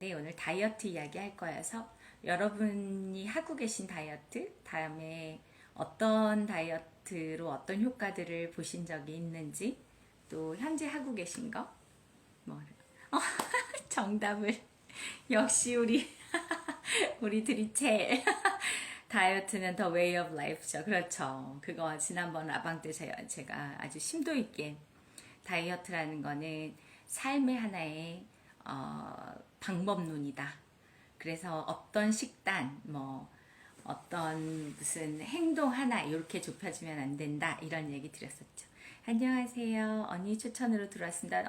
네, 오늘 다이어트 이야기 할 거여서 여러분이 하고 계신 다이어트, 다음에 어떤 다이어트로 어떤 효과들을 보신 적이 있는지, 또 현재 하고 계신 거, 뭐, 정답을 역시 우리 드리첼 다이어트는 더 웨이 오브 라이프죠. 그렇죠. 그거 지난번 라방 때 제가 아주 심도 있게 다이어트라는 거는 삶의 하나의 방법론이다. 그래서 어떤 식단, 뭐 어떤 무슨 행동 하나 이렇게 좁혀지면 안 된다 이런 얘기 드렸었죠. 안녕하세요. 언니 추천으로 들어왔습니다.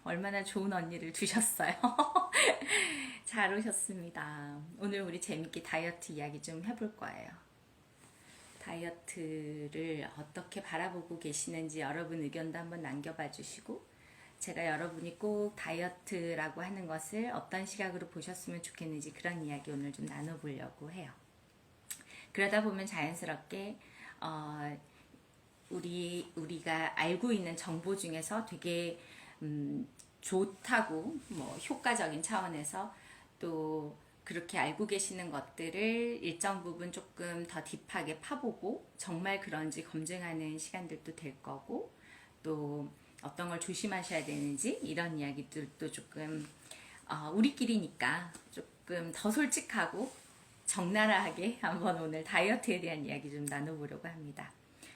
얼마나 좋은 언니를 두셨어요. 잘 오셨습니다. 오늘 우리 재밌게 다이어트 이야기 좀 해볼 거예요. 다이어트를 어떻게 바라보고 계시는지 여러분 의견도 한번 남겨봐 주시고, 제가 여러분이 꼭 다이어트라고 하는 것을 어떤 시각으로 보셨으면 좋겠는지 그런 이야기 오늘 좀 나눠보려고 해요. 그러다 보면 자연스럽게 우리가 알고 있는 정보 중에서 되게 좋다고 뭐 효과적인 차원에서 또 그렇게 알고 계시는 것들을 일정 부분 조금 더 딥하게 파보고 정말 그런지 검증하는 시간들도 될 거고, 또 어떤 걸 조심하셔야 되는지 이런 이야기들도 조금 우리끼리니까 조금 더 솔직하고 적나라하게 한번 오늘 다이어트에 대한 이야기 좀 나눠보려고 합니다.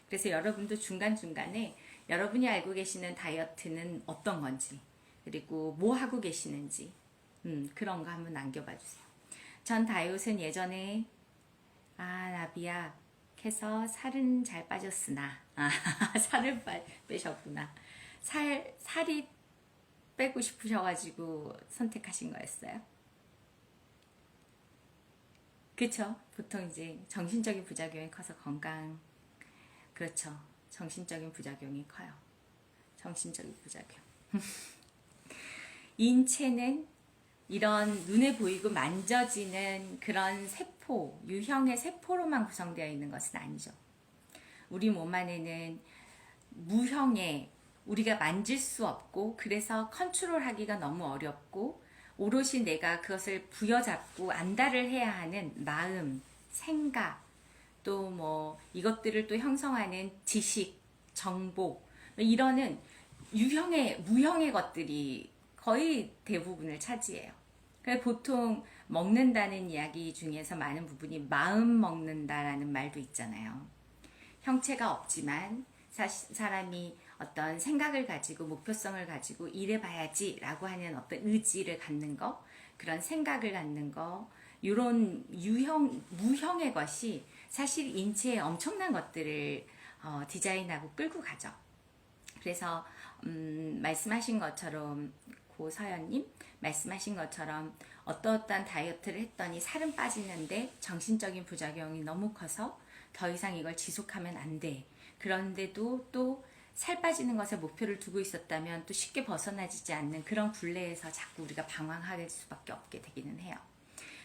그래서 여러분도 중간중간에 여러분이 알고 계시는 다이어트는 어떤 건지, 그리고 뭐 하고 계시는지 그런 거 한번 남겨봐 주세요. 전 다이어트는 예전에 나비야 해서 살은 잘 빠졌으나 살을 빼셨구나. 살이 빼고 싶으셔가지고 선택하신 거였어요. 그쵸? 보통 이제 정신적인 부작용이 커서 그렇죠. 정신적인 부작용이 커요. 정신적인 부작용. 인체는 이런 눈에 보이고 만져지는 그런 세포, 유형의 세포로만 구성되어 있는 것은 아니죠. 우리 몸 안에는 무형의, 우리가 만질 수 없고 그래서 컨트롤하기가 너무 어렵고 오롯이 내가 그것을 부여잡고 안달을 해야 하는 마음, 생각, 또 뭐 이것들을 또 형성하는 지식, 정보, 이러는 무형의 것들이 거의 대부분을 차지해요. 그래서 보통 먹는다는 이야기 중에서 많은 부분이 마음 먹는다라는 말도 있잖아요. 형체가 없지만 사람이 어떤 생각을 가지고 목표성을 가지고 이래봐야지 라고 하는 어떤 의지를 갖는 거, 그런 생각을 갖는 거, 이런 무형의 것이 사실 인체에 엄청난 것들을 디자인하고 끌고 가죠. 그래서 말씀하신 것처럼 고서연님 말씀하신 것처럼 어떠한 다이어트를 했더니 살은 빠지는데 정신적인 부작용이 너무 커서 더 이상 이걸 지속하면 안 돼. 그런데도 또 살 빠지는 것에 목표를 두고 있었다면 또 쉽게 벗어나지지 않는 그런 굴레에서 자꾸 우리가 방황할 수밖에 없게 되기는 해요.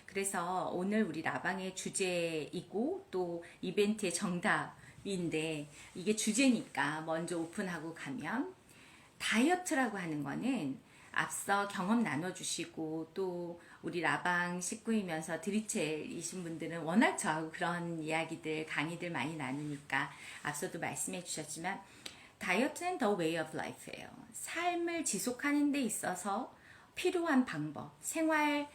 그래서 오늘 우리 라방의 주제이고 또 이벤트의 정답인데, 이게 주제니까 먼저 오픈하고 가면, 다이어트라고 하는 거는 앞서 경험 나눠주시고 또 우리 라방 식구이면서 드리첼이신 분들은 워낙 저하고 그런 이야기들, 강의들 많이 나누니까 앞서도 말씀해 주셨지만, 다이어트는 the way of life예요. 삶을 지속하는 데 있어서 필요한 방법, 생활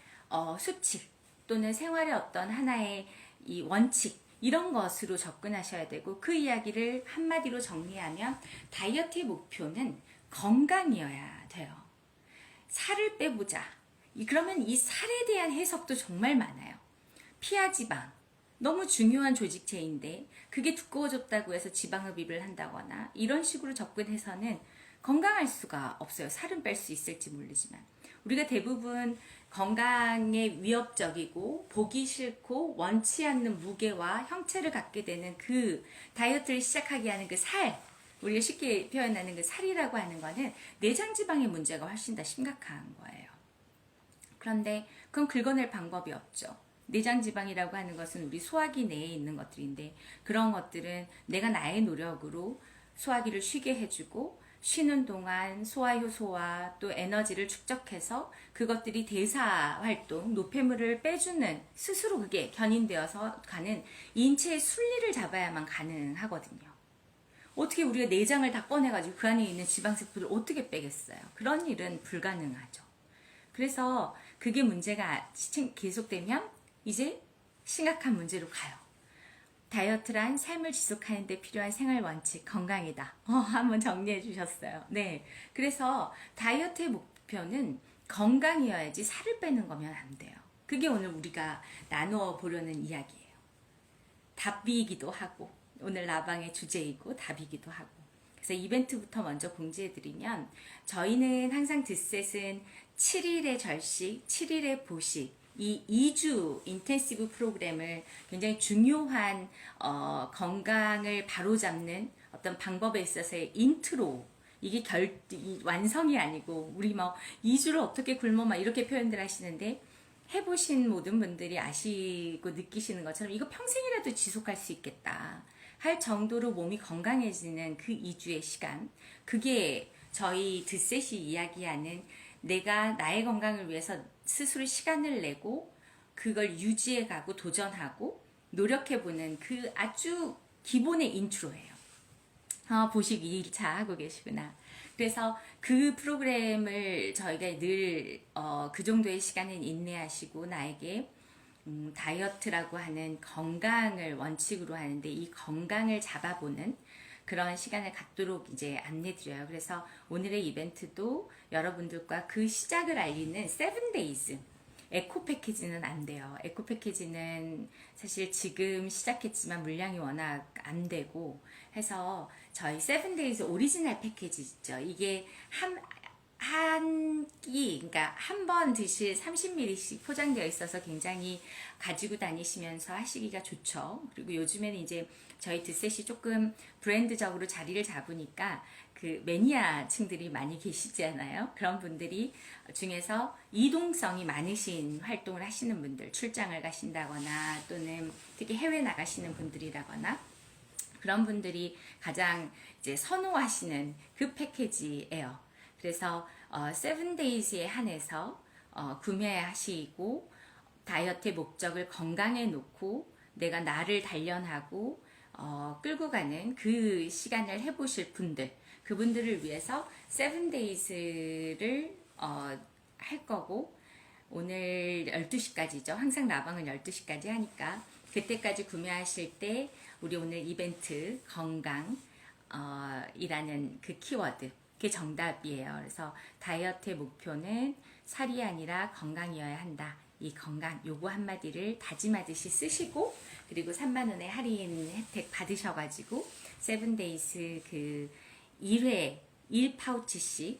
수칙 또는 생활의 어떤 하나의 이 원칙, 이런 것으로 접근하셔야 되고, 그 이야기를 한마디로 정리하면 다이어트의 목표는 건강이어야 돼요. 살을 빼보자. 그러면 이 살에 대한 해석도 정말 많아요. 피하지방, 너무 중요한 조직체인데 그게 두꺼워졌다고 해서 지방흡입을 한다거나 이런 식으로 접근해서는 건강할 수가 없어요. 살은 뺄 수 있을지 모르지만. 우리가 대부분 건강에 위협적이고 보기 싫고 원치 않는 무게와 형체를 갖게 되는 그 다이어트를 시작하게 하는 그 살, 우리가 쉽게 표현하는 그 살이라고 하는 거는 내장지방의 문제가 훨씬 더 심각한 거예요. 그런데 그건 긁어낼 방법이 없죠. 내장지방이라고 하는 것은 우리 소화기 내에 있는 것들인데, 그런 것들은 내가 나의 노력으로 소화기를 쉬게 해주고 쉬는 동안 소화효소와 또 에너지를 축적해서 그것들이 대사 활동, 노폐물을 빼주는 스스로 그게 견인되어서 가는 인체의 순리를 잡아야만 가능하거든요. 어떻게 우리가 내장을 다 꺼내가지고 그 안에 있는 지방세포를 어떻게 빼겠어요? 그런 일은 불가능하죠. 그래서 그게 문제가 계속되면 이제 심각한 문제로 가요. 다이어트란 삶을 지속하는 데 필요한 생활 원칙, 건강이다. 한번 정리해 주셨어요. 네. 그래서 다이어트의 목표는 건강이어야지 살을 빼는 거면 안 돼요. 그게 오늘 우리가 나누어 보려는 이야기예요. 답이기도 하고, 오늘 라방의 주제이고 답이기도 하고. 그래서 이벤트부터 먼저 공지해드리면, 저희는 항상 드셋은 7일의 절식, 7일의 보식, 이 2주 인텐시브 프로그램을 굉장히 중요한 건강을 바로잡는 어떤 방법에 있어서의 인트로, 이게 완성이 아니고 우리 뭐 2주를 어떻게 굶어 막 이렇게 표현들 하시는데, 해보신 모든 분들이 아시고 느끼시는 것처럼 이거 평생이라도 지속할 수 있겠다 할 정도로 몸이 건강해지는 그 2주의 시간, 그게 저희 드셋이 이야기하는 내가 나의 건강을 위해서 스스로 시간을 내고 그걸 유지해 가고 도전하고 노력해보는 그 아주 기본의 인트로예요. 보식 2일차 하고 계시구나. 그래서 그 프로그램을 저희가 늘 그 정도의 시간은 인내하시고 나에게 다이어트라고 하는 건강을 원칙으로 하는데 이 건강을 잡아보는 그런 시간을 갖도록 이제 안내 드려요. 그래서 오늘의 이벤트도 여러분들과 그 시작을 알리는 7days 에코 패키지는 안 돼요. 에코 패키지는 사실 지금 시작했지만 물량이 워낙 안 되고 해서 저희 7days 오리지널 패키지 있죠. 이게 한 끼, 그러니까 한 번 드실 30ml씩 포장되어 있어서 굉장히 가지고 다니시면서 하시기가 좋죠. 그리고 요즘에는 이제 저희 드셋이 조금 브랜드적으로 자리를 잡으니까 그 매니아층들이 많이 계시잖아요. 그런 분들이 중에서 이동성이 많으신 활동을 하시는 분들, 출장을 가신다거나 또는 특히 해외 나가시는 분들이라거나 그런 분들이 가장 이제 선호하시는 그 패키지예요. 그래서 7days에 한해서 구매하시고 다이어트의 목적을 건강에 놓고 내가 나를 단련하고 끌고 가는 그 시간을 해보실 분들, 그분들을 위해서 7days를 할 거고, 오늘 12시까지죠. 항상 라방은 12시까지 하니까 그때까지 구매하실 때 우리 오늘 이벤트 건강 이라는 그 키워드, 그게 정답이에요. 그래서 다이어트의 목표는 살이 아니라 건강이어야 한다. 이 건강 요거 한마디를 다짐하듯이 쓰시고, 그리고 3만원의 할인 혜택 받으셔가지고 7days 그 1회 1파우치씩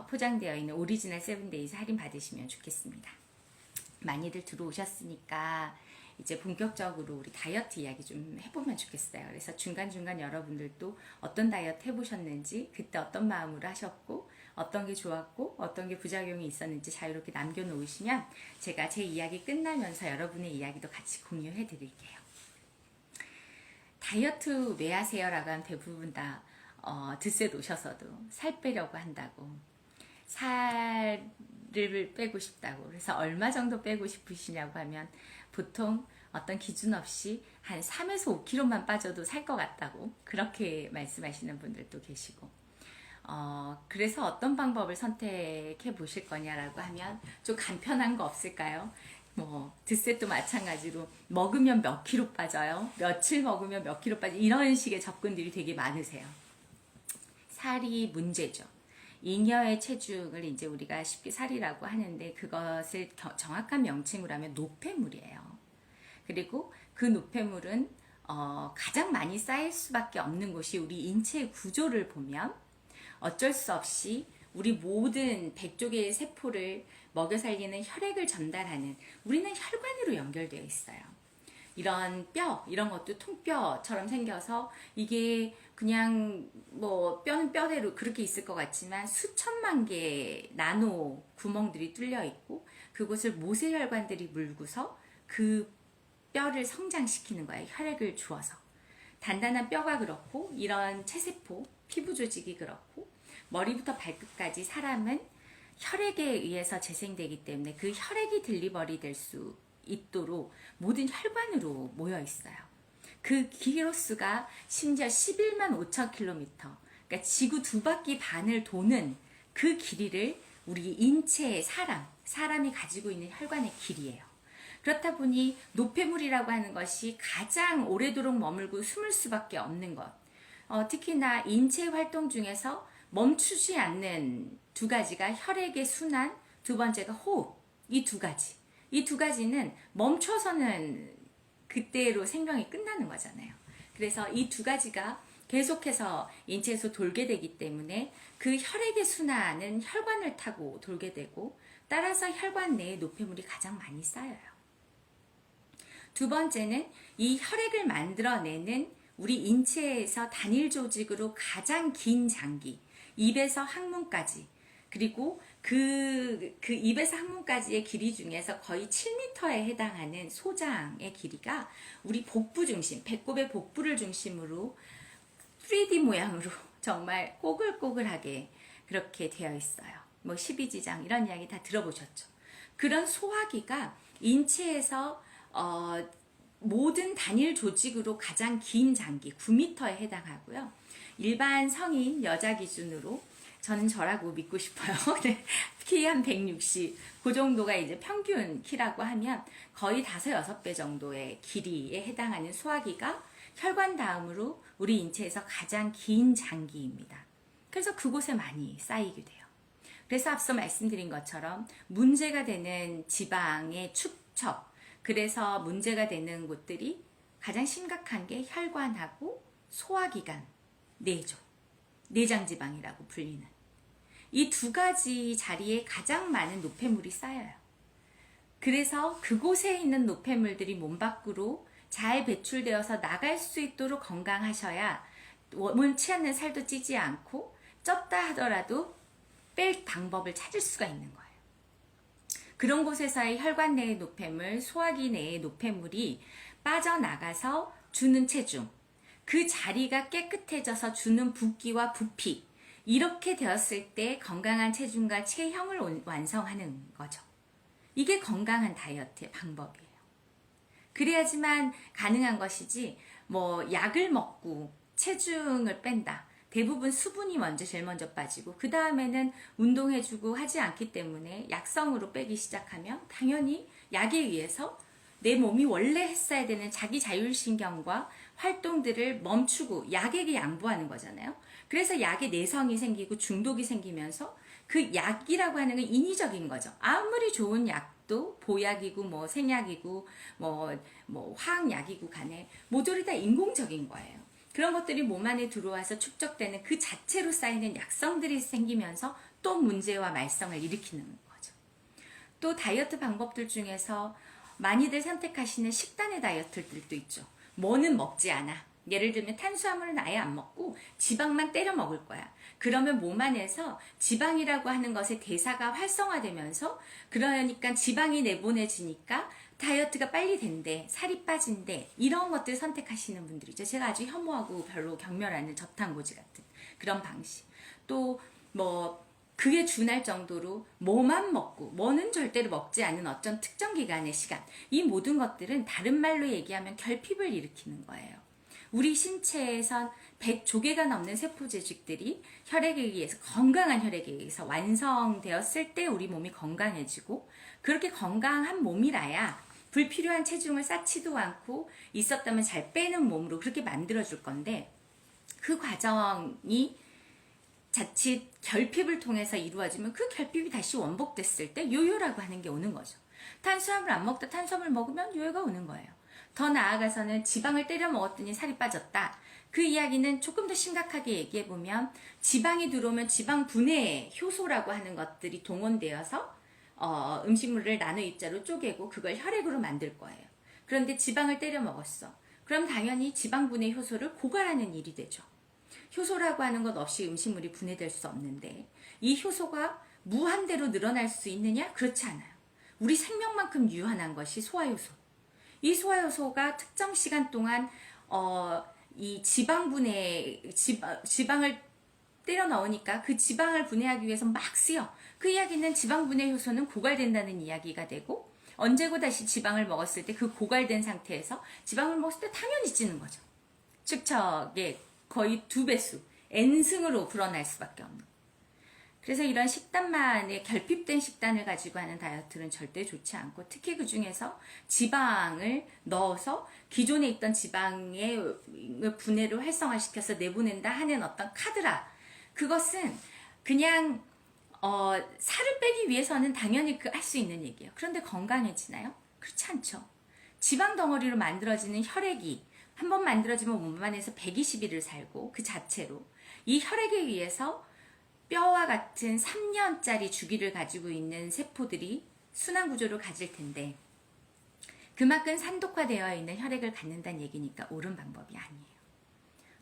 포장되어 있는 오리지널 7days 할인 받으시면 좋겠습니다. 많이들 들어오셨으니까 이제 본격적으로 우리 다이어트 이야기 좀 해보면 좋겠어요. 그래서 중간중간 여러분들도 어떤 다이어트 해보셨는지, 그때 어떤 마음으로 하셨고 어떤 게 좋았고 어떤 게 부작용이 있었는지 자유롭게 남겨놓으시면 제가 제 이야기 끝나면서 여러분의 이야기도 같이 공유해 드릴게요. 다이어트 왜 하세요? 라고 하면 대부분 다 드셋 오셔서도 살 빼려고 한다고, 살을 빼고 싶다고. 그래서 얼마 정도 빼고 싶으시냐고 하면 보통 어떤 기준 없이 한 3에서 5kg만 빠져도 살 것 같다고 그렇게 말씀하시는 분들도 계시고, 그래서 어떤 방법을 선택해 보실 거냐라고 하면 좀 간편한 거 없을까요? 뭐 드셋도 마찬가지로 먹으면 몇 킬로 빠져요, 며칠 먹으면 몇 킬로 빠져, 이런 식의 접근들이 되게 많으세요. 살이 문제죠. 잉여의 체중을 이제 우리가 쉽게 살이라고 하는데 그것을 정확한 명칭으로 하면 노폐물이에요. 그리고 그 노폐물은 가장 많이 쌓일 수밖에 없는 곳이 우리 인체의 구조를 보면 어쩔 수 없이 우리 모든 100조개의 세포를 먹여 살리는 혈액을 전달하는, 우리는 혈관으로 연결되어 있어요. 이런 뼈, 이런 것도 통뼈처럼 생겨서 이게 그냥 뭐 뼈는 뼈대로 그렇게 있을 것 같지만 수천만 개의 나노 구멍들이 뚫려 있고 그곳을 모세혈관들이 물고서 그 뼈를 성장시키는 거예요. 혈액을 주어서. 단단한 뼈가 그렇고 이런 체세포, 피부 조직이 그렇고 머리부터 발끝까지 사람은 혈액에 의해서 재생되기 때문에 그 혈액이 딜리버리 될 수 있도록 모든 혈관으로 모여 있어요. 그 기로수가 심지어 11만 5천 킬로미터, 그러니까 지구 2바퀴 반을 도는 그 길이를 우리 인체의 사람이 가지고 있는 혈관의 길이에요. 그렇다 보니 노폐물이라고 하는 것이 가장 오래도록 머물고 숨을 수밖에 없는 것. 특히나 인체 활동 중에서 멈추지 않는 두 가지가 혈액의 순환, 두 번째가 호흡. 이 두 가지. 이 두 가지는 멈춰서는 그때로 생명이 끝나는 거잖아요. 그래서 이 두 가지가 계속해서 인체에서 돌게 되기 때문에 그 혈액의 순환은 혈관을 타고 돌게 되고 따라서 혈관 내에 노폐물이 가장 많이 쌓여요. 두 번째는 이 혈액을 만들어내는 우리 인체에서 단일 조직으로 가장 긴 장기, 입에서 항문까지, 그리고 그 입에서 항문까지의 길이 중에서 거의 7m에 해당하는 소장의 길이가 우리 복부 중심, 배꼽의 복부를 중심으로 3D 모양으로 정말 꼬글꼬글하게 그렇게 되어 있어요. 뭐 12지장 이런 이야기 다 들어보셨죠? 그런 소화기가 인체에서 모든 단일 조직으로 가장 긴 장기 9m에 해당하고요. 일반 성인 여자 기준으로 저는 저라고 믿고 싶어요. 키 한 160, 그 정도가 이제 평균 키라고 하면 거의 5, 6배 정도의 길이에 해당하는 소화기가 혈관 다음으로 우리 인체에서 가장 긴 장기입니다. 그래서 그곳에 많이 쌓이게 돼요. 그래서 앞서 말씀드린 것처럼 문제가 되는 지방의 축적, 그래서 문제가 되는 곳들이 가장 심각한 게 혈관하고 소화기관, 내조, 내장지방이라고 불리는 이 두 가지 자리에 가장 많은 노폐물이 쌓여요. 그래서 그곳에 있는 노폐물들이 몸 밖으로 잘 배출되어서 나갈 수 있도록 건강하셔야 원치 않는 살도 찌지 않고 쪘다 하더라도 뺄 방법을 찾을 수가 있는 거예요. 그런 곳에서의 혈관 내의 노폐물, 소화기 내의 노폐물이 빠져나가서 주는 체중, 그 자리가 깨끗해져서 주는 붓기와 부피, 이렇게 되었을 때 건강한 체중과 체형을 완성하는 거죠. 이게 건강한 다이어트의 방법이에요. 그래야지만 가능한 것이지 뭐 약을 먹고 체중을 뺀다. 대부분 수분이 제일 먼저 빠지고 그 다음에는 운동해주고 하지 않기 때문에 약성으로 빼기 시작하면 당연히 약에 의해서 내 몸이 원래 했어야 되는 자기 자율신경과 활동들을 멈추고 약에게 양보하는 거잖아요. 그래서 약에 내성이 생기고 중독이 생기면서 그 약이라고 하는 건 인위적인 거죠. 아무리 좋은 약도 보약이고 뭐 생약이고 뭐 화학약이고 간에 모조리 다 인공적인 거예요. 그런 것들이 몸 안에 들어와서 축적되는 그 자체로 쌓이는 약성들이 생기면서 또 문제와 말썽을 일으키는 거죠. 또 다이어트 방법들 중에서 많이들 선택하시는 식단의 다이어트들도 있죠. 뭐는 먹지 않아. 예를 들면 탄수화물은 아예 안 먹고 지방만 때려 먹을 거야. 그러면 몸 안에서 지방이라고 하는 것의 대사가 활성화되면서 그러니까 지방이 내보내지니까 다이어트가 빨리 된대, 살이 빠진대, 이런 것들 선택하시는 분들이죠. 제가 아주 혐오하고 별로 경멸하는 저탄고지 같은 그런 방식. 또 그게 준할 정도로 뭐만 먹고 뭐는 절대로 먹지 않는 어떤 특정 기간의 시간, 이 모든 것들은 다른 말로 얘기하면 결핍을 일으키는 거예요. 우리 신체에선 100조개가 넘는 세포 조직들이 혈액에 의해서, 건강한 혈액에 의해서 완성되었을 때 우리 몸이 건강해지고, 그렇게 건강한 몸이라야 불필요한 체중을 쌓지도 않고 있었다면 잘 빼는 몸으로 그렇게 만들어줄 건데, 그 과정이 자칫 결핍을 통해서 이루어지면 그 결핍이 다시 원복됐을 때 요요라고 하는 게 오는 거죠. 탄수화물 안 먹다 탄수화물 먹으면 요요가 오는 거예요. 더 나아가서는 지방을 때려 먹었더니 살이 빠졌다. 그 이야기는 조금 더 심각하게 얘기해보면 지방이 들어오면 지방 분해 효소라고 하는 것들이 동원되어서 음식물을 나노 입자로 쪼개고 그걸 혈액으로 만들 거예요. 그런데 지방을 때려 먹었어. 그럼 당연히 지방 분해 효소를 고갈하는 일이 되죠. 효소라고 하는 것 없이 음식물이 분해될 수 없는데 이 효소가 무한대로 늘어날 수 있느냐? 그렇지 않아요. 우리 생명만큼 유한한 것이 소화효소. 이 소화효소가 특정 시간 동안 이 지방을 때려 넣으니까 그 지방을 분해하기 위해서 막 쓰여. 그 이야기는 지방 분해 효소는 고갈된다는 이야기가 되고, 언제고 다시 지방을 먹었을 때 그 고갈된 상태에서 지방을 먹었을 때 당연히 찌는 거죠. 축척의 거의 2배수, N승으로 불어날 수밖에 없는. 그래서 이런 식단만의 결핍된 식단을 가지고 하는 다이어트는 절대 좋지 않고, 특히 그 중에서 지방을 넣어서 기존에 있던 지방의 분해를 활성화시켜서 내보낸다 하는 어떤 카드라, 그것은 그냥 살을 빼기 위해서는 당연히 할 수 있는 얘기예요. 그런데 건강해지나요? 그렇지 않죠. 지방 덩어리로 만들어지는 혈액이 한 번 만들어지면 몸 안에서 120일을 살고, 그 자체로 이 혈액에 의해서 뼈와 같은 3년짜리 주기를 가지고 있는 세포들이 순환 구조를 가질 텐데, 그만큼 산독화되어 있는 혈액을 갖는다는 얘기니까 옳은 방법이 아니에요.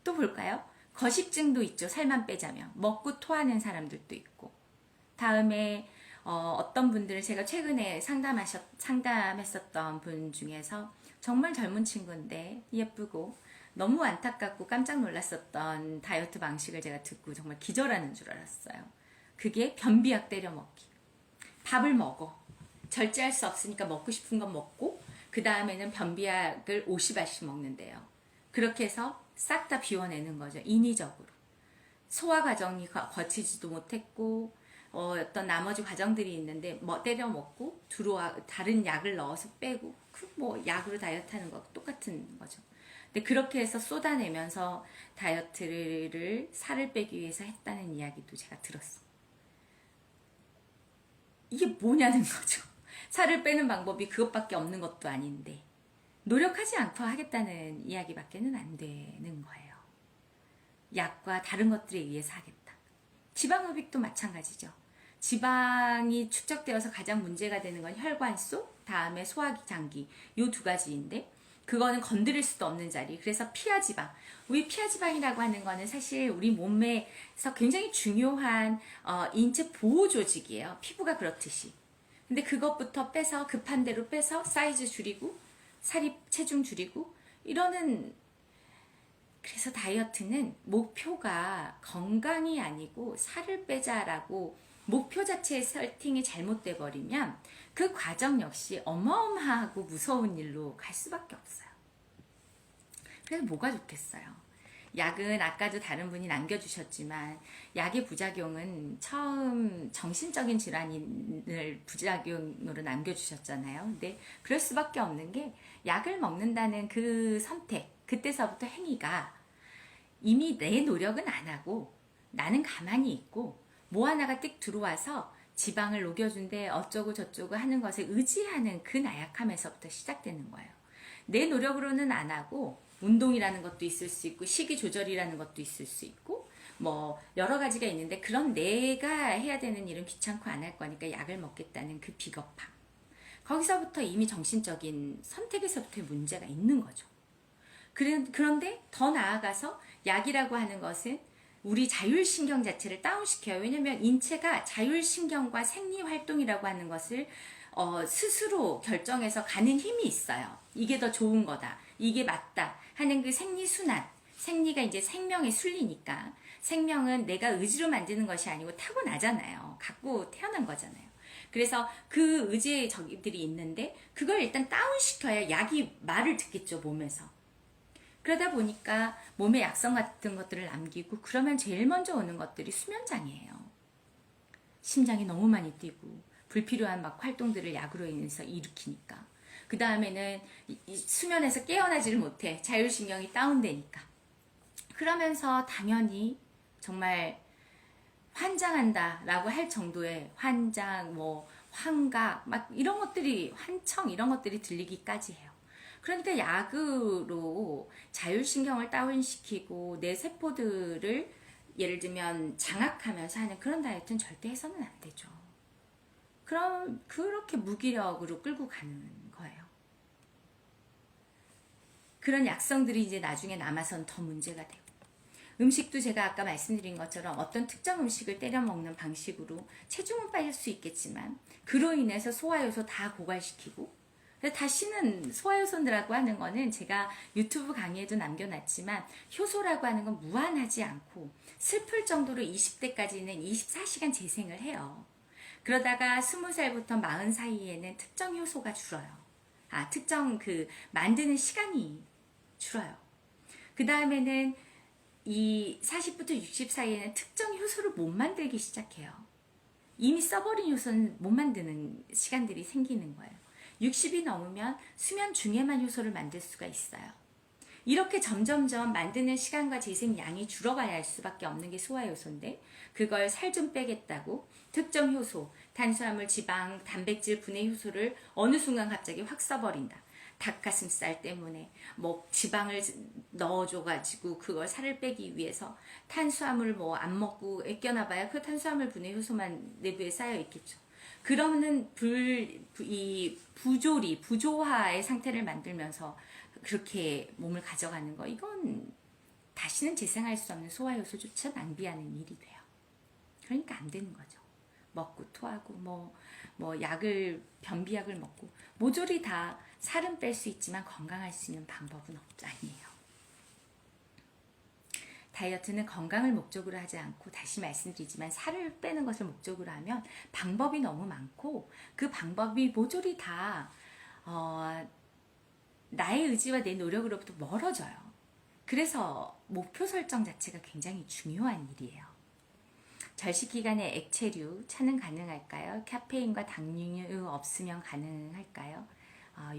또 볼까요? 거식증도 있죠. 살만 빼자면 먹고 토하는 사람들도 있고, 다음에 어떤 분들은 제가 최근에 상담했었던 분 중에서 정말 젊은 친구인데 예쁘고 너무 안타깝고 깜짝 놀랐었던 다이어트 방식을 제가 듣고 정말 기절하는 줄 알았어요. 그게 변비약 때려 먹기. 밥을 먹어. 절제할 수 없으니까 먹고 싶은 건 먹고, 그 다음에는 변비약을 50알씩 먹는데요. 그렇게 해서 싹 다 비워내는 거죠. 인위적으로. 소화 과정이 거치지도 못했고, 어떤 나머지 과정들이 있는데 때려 먹고 다른 약을 넣어서 빼고, 약으로 다이어트 하는 거 똑같은 거죠. 근데 그렇게 해서 쏟아내면서 다이어트를 살을 빼기 위해서 했다는 이야기도 제가 들었어요. 이게 뭐냐는 거죠. 살을 빼는 방법이 그것밖에 없는 것도 아닌데 노력하지 않고 하겠다는 이야기밖에는 안 되는 거예요. 약과 다른 것들에 의해서 하겠다. 지방흡입도 마찬가지죠. 지방이 축적되어서 가장 문제가 되는 건 혈관소, 다음에 소화장기, 이 2가지인데, 그거는 건드릴 수도 없는 자리. 그래서 피하지방. 우리 피하지방이라고 하는 거는 사실 우리 몸에서 굉장히 중요한 인체 보호 조직이에요. 피부가 그렇듯이. 근데 그것부터 빼서, 급한 대로 빼서 사이즈 줄이고 체중 줄이고 이러는. 그래서 다이어트는 목표가 건강이 아니고 살을 빼자라고 목표 자체의 세팅이 잘못돼 버리면 그 과정 역시 어마어마하고 무서운 일로 갈 수밖에 없어요. 그래서 뭐가 좋겠어요? 약은 아까도 다른 분이 남겨주셨지만 약의 부작용은 처음 정신적인 질환을 부작용으로 남겨주셨잖아요. 근데 그럴 수밖에 없는 게, 약을 먹는다는 그 선택, 그때서부터 행위가 이미 내 노력은 안 하고 나는 가만히 있고 뭐 하나가 띡 들어와서 지방을 녹여준대 어쩌고 저쩌고 하는 것에 의지하는 그 나약함에서부터 시작되는 거예요. 내 노력으로는 안 하고 운동이라는 것도 있을 수 있고 식이 조절이라는 것도 있을 수 있고 여러 가지가 있는데, 그런 내가 해야 되는 일은 귀찮고 안 할 거니까 약을 먹겠다는 그 비겁함, 거기서부터 이미 정신적인 선택에서부터의 문제가 있는 거죠. 그런데 더 나아가서 약이라고 하는 것은 우리 자율신경 자체를 다운시켜요. 왜냐하면 인체가 자율신경과 생리활동이라고 하는 것을 스스로 결정해서 가는 힘이 있어요. 이게 더 좋은 거다, 이게 맞다 하는 그 생리순환, 생리가 이제 생명의 순리니까, 생명은 내가 의지로 만드는 것이 아니고 타고나잖아요. 갖고 태어난 거잖아요. 그래서 그 의지의 저기들이 있는데 그걸 일단 다운시켜야 약이 말을 듣겠죠, 몸에서. 그러다 보니까 몸에 약성 같은 것들을 남기고, 그러면 제일 먼저 오는 것들이 수면장애예요. 심장이 너무 많이 뛰고 불필요한 활동들을 약으로 인해서 일으키니까. 그 다음에는 수면에서 깨어나지를 못해. 자율신경이 다운되니까. 그러면서 당연히 정말 환장한다라고 할 정도의 환장, 환각, 이런 것들이, 환청 이런 것들이 들리기까지 해요. 그러니까 약으로 자율신경을 다운시키고 내 세포들을 예를 들면 장악하면서 하는 그런 다이어트는 절대 해서는 안 되죠. 그럼 그렇게 무기력으로 끌고 가는 거예요. 그런 약성들이 이제 나중에 남아선 더 문제가 되고, 음식도 제가 아까 말씀드린 것처럼 어떤 특정 음식을 때려 먹는 방식으로 체중은 빠질 수 있겠지만 그로 인해서 소화효소 다 고갈시키고, 그래서 다시는 소화효소라고 하는 거는 제가 유튜브 강의에도 남겨놨지만 효소라고 하는 건 무한하지 않고 슬플 정도로 20대까지는 24시간 재생을 해요. 그러다가 20살부터 40 사이에는 특정 효소가 줄어요. 특정 만드는 시간이 줄어요. 그 다음에는 이 40부터 60 사이에는 특정 효소를 못 만들기 시작해요. 이미 써버린 효소는 못 만드는 시간들이 생기는 거예요. 60이 넘으면 수면 중에만 효소를 만들 수가 있어요. 이렇게 점점점 만드는 시간과 재생량이 줄어가야 할 수밖에 없는 게 소화효소인데 그걸 살 좀 빼겠다고 특정 효소, 탄수화물, 지방, 단백질, 분해 효소를 어느 순간 갑자기 확 써버린다. 닭가슴살 때문에 뭐 지방을 넣어줘가지고 그걸 살을 빼기 위해서 탄수화물 안 먹고 아껴놔봐야 그 탄수화물 분해 효소만 내부에 쌓여 있겠죠. 그러면은 부조화의 상태를 만들면서 그렇게 몸을 가져가는 거, 이건 다시는 재생할 수 없는 소화효소조차 낭비하는 일이 돼요. 그러니까 안 되는 거죠. 먹고 토하고 변비약을 먹고 모조리 다 살은 뺄 수 있지만 건강할 수 있는 방법은 아니에요. 다이어트는 건강을 목적으로 하지 않고, 다시 말씀드리지만 살을 빼는 것을 목적으로 하면 방법이 너무 많고 그 방법이 모조리 다 나의 의지와 내 노력으로부터 멀어져요. 그래서 목표 설정 자체가 굉장히 중요한 일이에요. 절식 기간에 액체류, 차는 가능할까요? 카페인과 당류 없으면 가능할까요?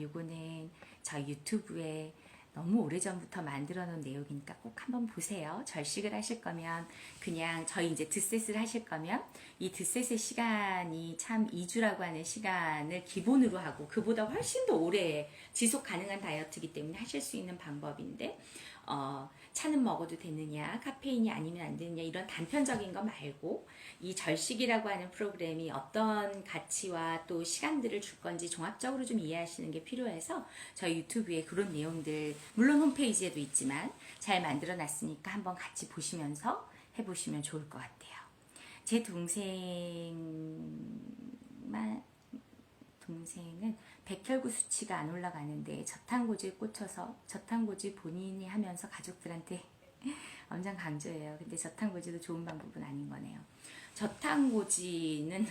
요거는 저희 유튜브에 너무 오래전부터 만들어 놓은 내용이니까 꼭 한번 보세요. 절식을 하실 거면 그냥 저희 이제 드셋을 하실 거면 이 드셋의 시간이 참 2주라고 하는 시간을 기본으로 하고 그보다 훨씬 더 오래 지속 가능한 다이어트이기 때문에 하실 수 있는 방법인데 차는 먹어도 되느냐, 카페인이 아니면 안 되느냐, 이런 단편적인 거 말고 이 절식이라고 하는 프로그램이 어떤 가치와 또 시간들을 줄 건지 종합적으로 좀 이해하시는 게 필요해서 저희 유튜브에 그런 내용들, 물론 홈페이지에도 있지만 잘 만들어 놨으니까 한번 같이 보시면서 해보시면 좋을 것 같아요. 제 동생은 백혈구 수치가 안 올라가는데 저탄고지에 꽂혀서, 저탄고지 본인이 하면서 가족들한테 엄청 강조해요. 근데 저탄고지도 좋은 방법은 아닌 거네요. 저탄고지는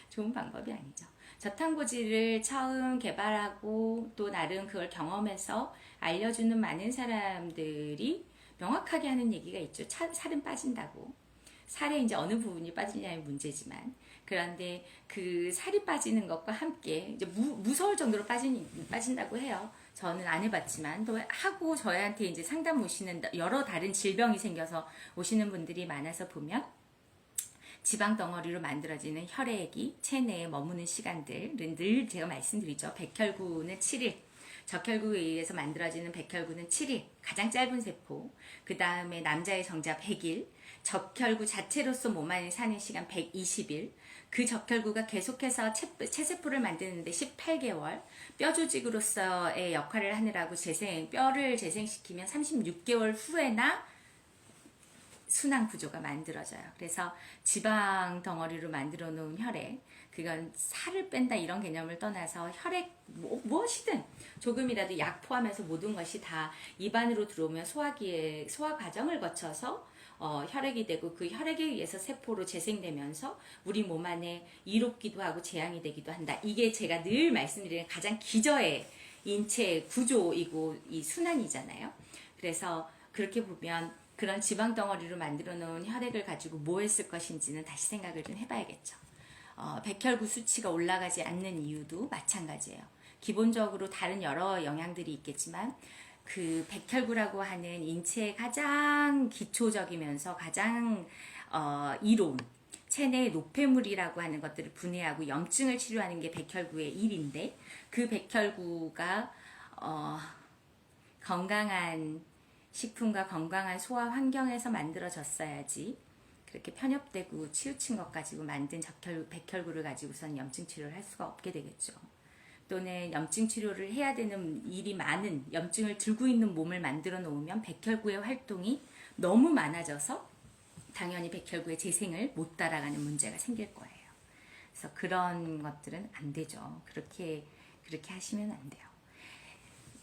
좋은 방법이 아니죠. 저탄고지를 처음 개발하고 또 나름 그걸 경험해서 알려주는 많은 사람들이 명확하게 하는 얘기가 있죠. 살은 빠진다고. 살에 이제 어느 부분이 빠지냐의 문제지만, 그런데 그 살이 빠지는 것과 함께 이제 무서울 정도로 빠진다고 해요. 저는 안 해봤지만 또 하고 저희한테 이제 상담 오시는 여러 다른 질병이 생겨서 오시는 분들이 많아서 보면 지방 덩어리로 만들어지는 혈액이 체내에 머무는 시간들은 늘 제가 말씀드리죠. 백혈구는 7일, 적혈구에 의해서 만들어지는 백혈구는 7일, 가장 짧은 세포. 그 다음에 남자의 정자 100일, 적혈구 자체로서 몸 안에 사는 시간 120일, 그 적혈구가 계속해서 체세포를 만드는데 18개월, 뼈 조직으로서의 역할을 하느라고 뼈를 재생시키면 36개월 후에나 순환 구조가 만들어져요. 그래서 지방 덩어리로 만들어 놓은 혈액, 그건 살을 뺀다 이런 개념을 떠나서 혈액 무엇이든 조금이라도 약 포함해서 모든 것이 다 입안으로 들어오면 소화 과정을 거쳐서 혈액이 되고 그 혈액에 의해서 세포로 재생되면서 우리 몸 안에 이롭기도 하고 재앙이 되기도 한다. 이게 제가 늘 말씀드리는 가장 기저의 인체 구조이고 이 순환이잖아요. 그래서 그렇게 보면 그런 지방 덩어리로 만들어 놓은 혈액을 가지고 뭐 했을 것인지는 다시 생각을 좀 해봐야겠죠. 백혈구 수치가 올라가지 않는 이유도 마찬가지예요. 기본적으로 다른 여러 영향들이 있겠지만 그 백혈구라고 하는 인체의 가장 기초적이면서 가장 이로운 체내 노폐물이라고 하는 것들을 분해하고 염증을 치료하는 게 백혈구의 일인데, 그 백혈구가 건강한 식품과 건강한 소화 환경에서 만들어졌어야지 그렇게 편협되고 치우친 것 가지고 만든 백혈구를 가지고선 염증 치료를 할 수가 없게 되겠죠. 또는 염증 치료를 해야 되는 일이 많은, 염증을 들고 있는 몸을 만들어 놓으면 백혈구의 활동이 너무 많아져서 당연히 백혈구의 재생을 못 따라가는 문제가 생길 거예요. 그래서 그런 것들은 안 되죠. 그렇게 그렇게 하시면 안 돼요.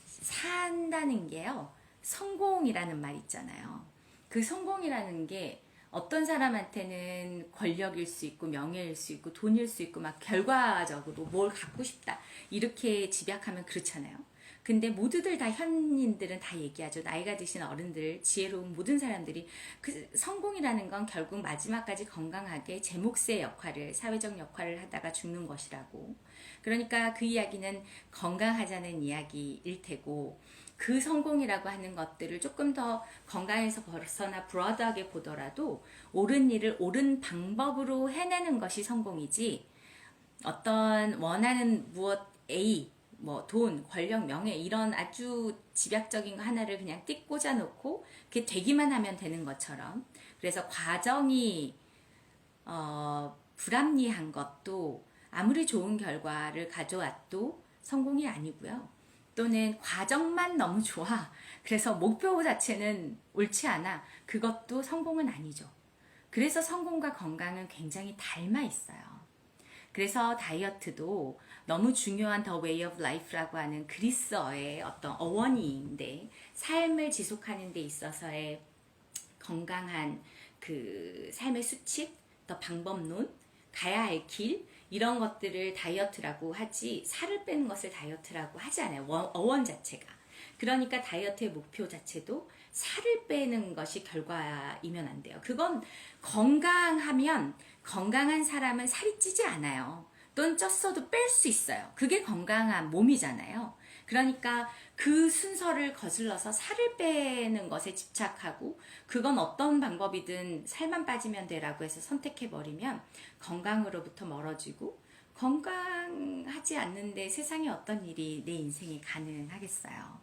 산다는 게요, 성공이라는 말 있잖아요. 그 성공이라는 게 어떤 사람한테는 권력일 수 있고 명예일 수 있고 돈일 수 있고 막 결과적으로 뭘 갖고 싶다 이렇게 집약하면 그렇잖아요. 근데 모두들 다 현인들은 다 얘기하죠. 나이가 드신 어른들, 지혜로운 모든 사람들이 그 성공이라는 건 결국 마지막까지 건강하게 제 몫의 역할을, 사회적 역할을 하다가 죽는 것이라고. 그러니까 그 이야기는 건강하자는 이야기일 테고, 그 성공이라고 하는 것들을 조금 더 건강에서 벗어나 브로드하게 보더라도 옳은 일을 옳은 방법으로 해내는 것이 성공이지, 어떤 원하는 무엇 A, 뭐 돈, 권력, 명예 이런 아주 집약적인 거 하나를 그냥 띡 꽂아 놓고 그게 되기만 하면 되는 것처럼, 그래서 과정이 불합리한 것도 아무리 좋은 결과를 가져와도 성공이 아니고요. 또는 과정만 너무 좋아, 그래서 목표 자체는 옳지 않아, 그것도 성공은 아니죠. 그래서 성공과 건강은 굉장히 닮아 있어요. 그래서 다이어트도 너무 중요한 The Way of Life라고 하는 그리스어의 어떤 어원이인데, 삶을 지속하는 데 있어서의 건강한 그 삶의 수칙, 또 방법론, 가야 할 길, 이런 것들을 다이어트라고 하지, 살을 빼는 것을 다이어트라고 하지 않아요. 어원 자체가. 그러니까 다이어트의 목표 자체도 살을 빼는 것이 결과이면 안 돼요. 그건 건강하면, 건강한 사람은 살이 찌지 않아요. 또는 쪘어도 뺄 수 있어요. 그게 건강한 몸이잖아요. 그러니까 그 순서를 거슬러서 살을 빼는 것에 집착하고, 그건 어떤 방법이든 살만 빠지면 되라고 해서 선택해버리면 건강으로부터 멀어지고, 건강하지 않는데 세상에 어떤 일이 내 인생에 가능하겠어요.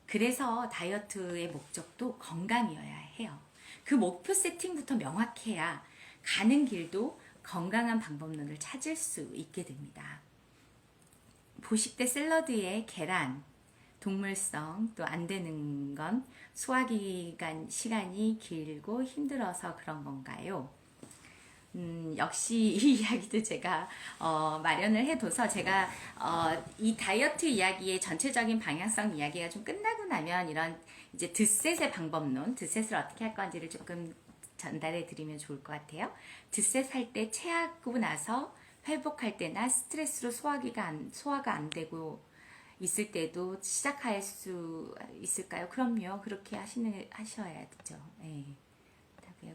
그래서 다이어트의 목적도 건강이어야 해요. 그 목표 세팅부터 명확해야 가는 길도 건강한 방법론을 찾을 수 있게 됩니다. 보식대 샐러드에 계란, 동물성, 또 안 되는 건 소화기관 시간이 길고 힘들어서 그런 건가요? 역시 이 이야기도 제가 마련을 해둬서, 제가 이 다이어트 이야기의 전체적인 방향성 이야기가 좀 끝나고 나면 이런 이제 드셋의 방법론, 드셋을 어떻게 할 건지를 조금 전달해 드리면 좋을 것 같아요. 드셋 할 때 체하고 나서 회복할 때나 스트레스로 소화가 안 되고 있을 때도 시작할 수 있을까요? 그럼요. 그렇게 하셔야죠. 네.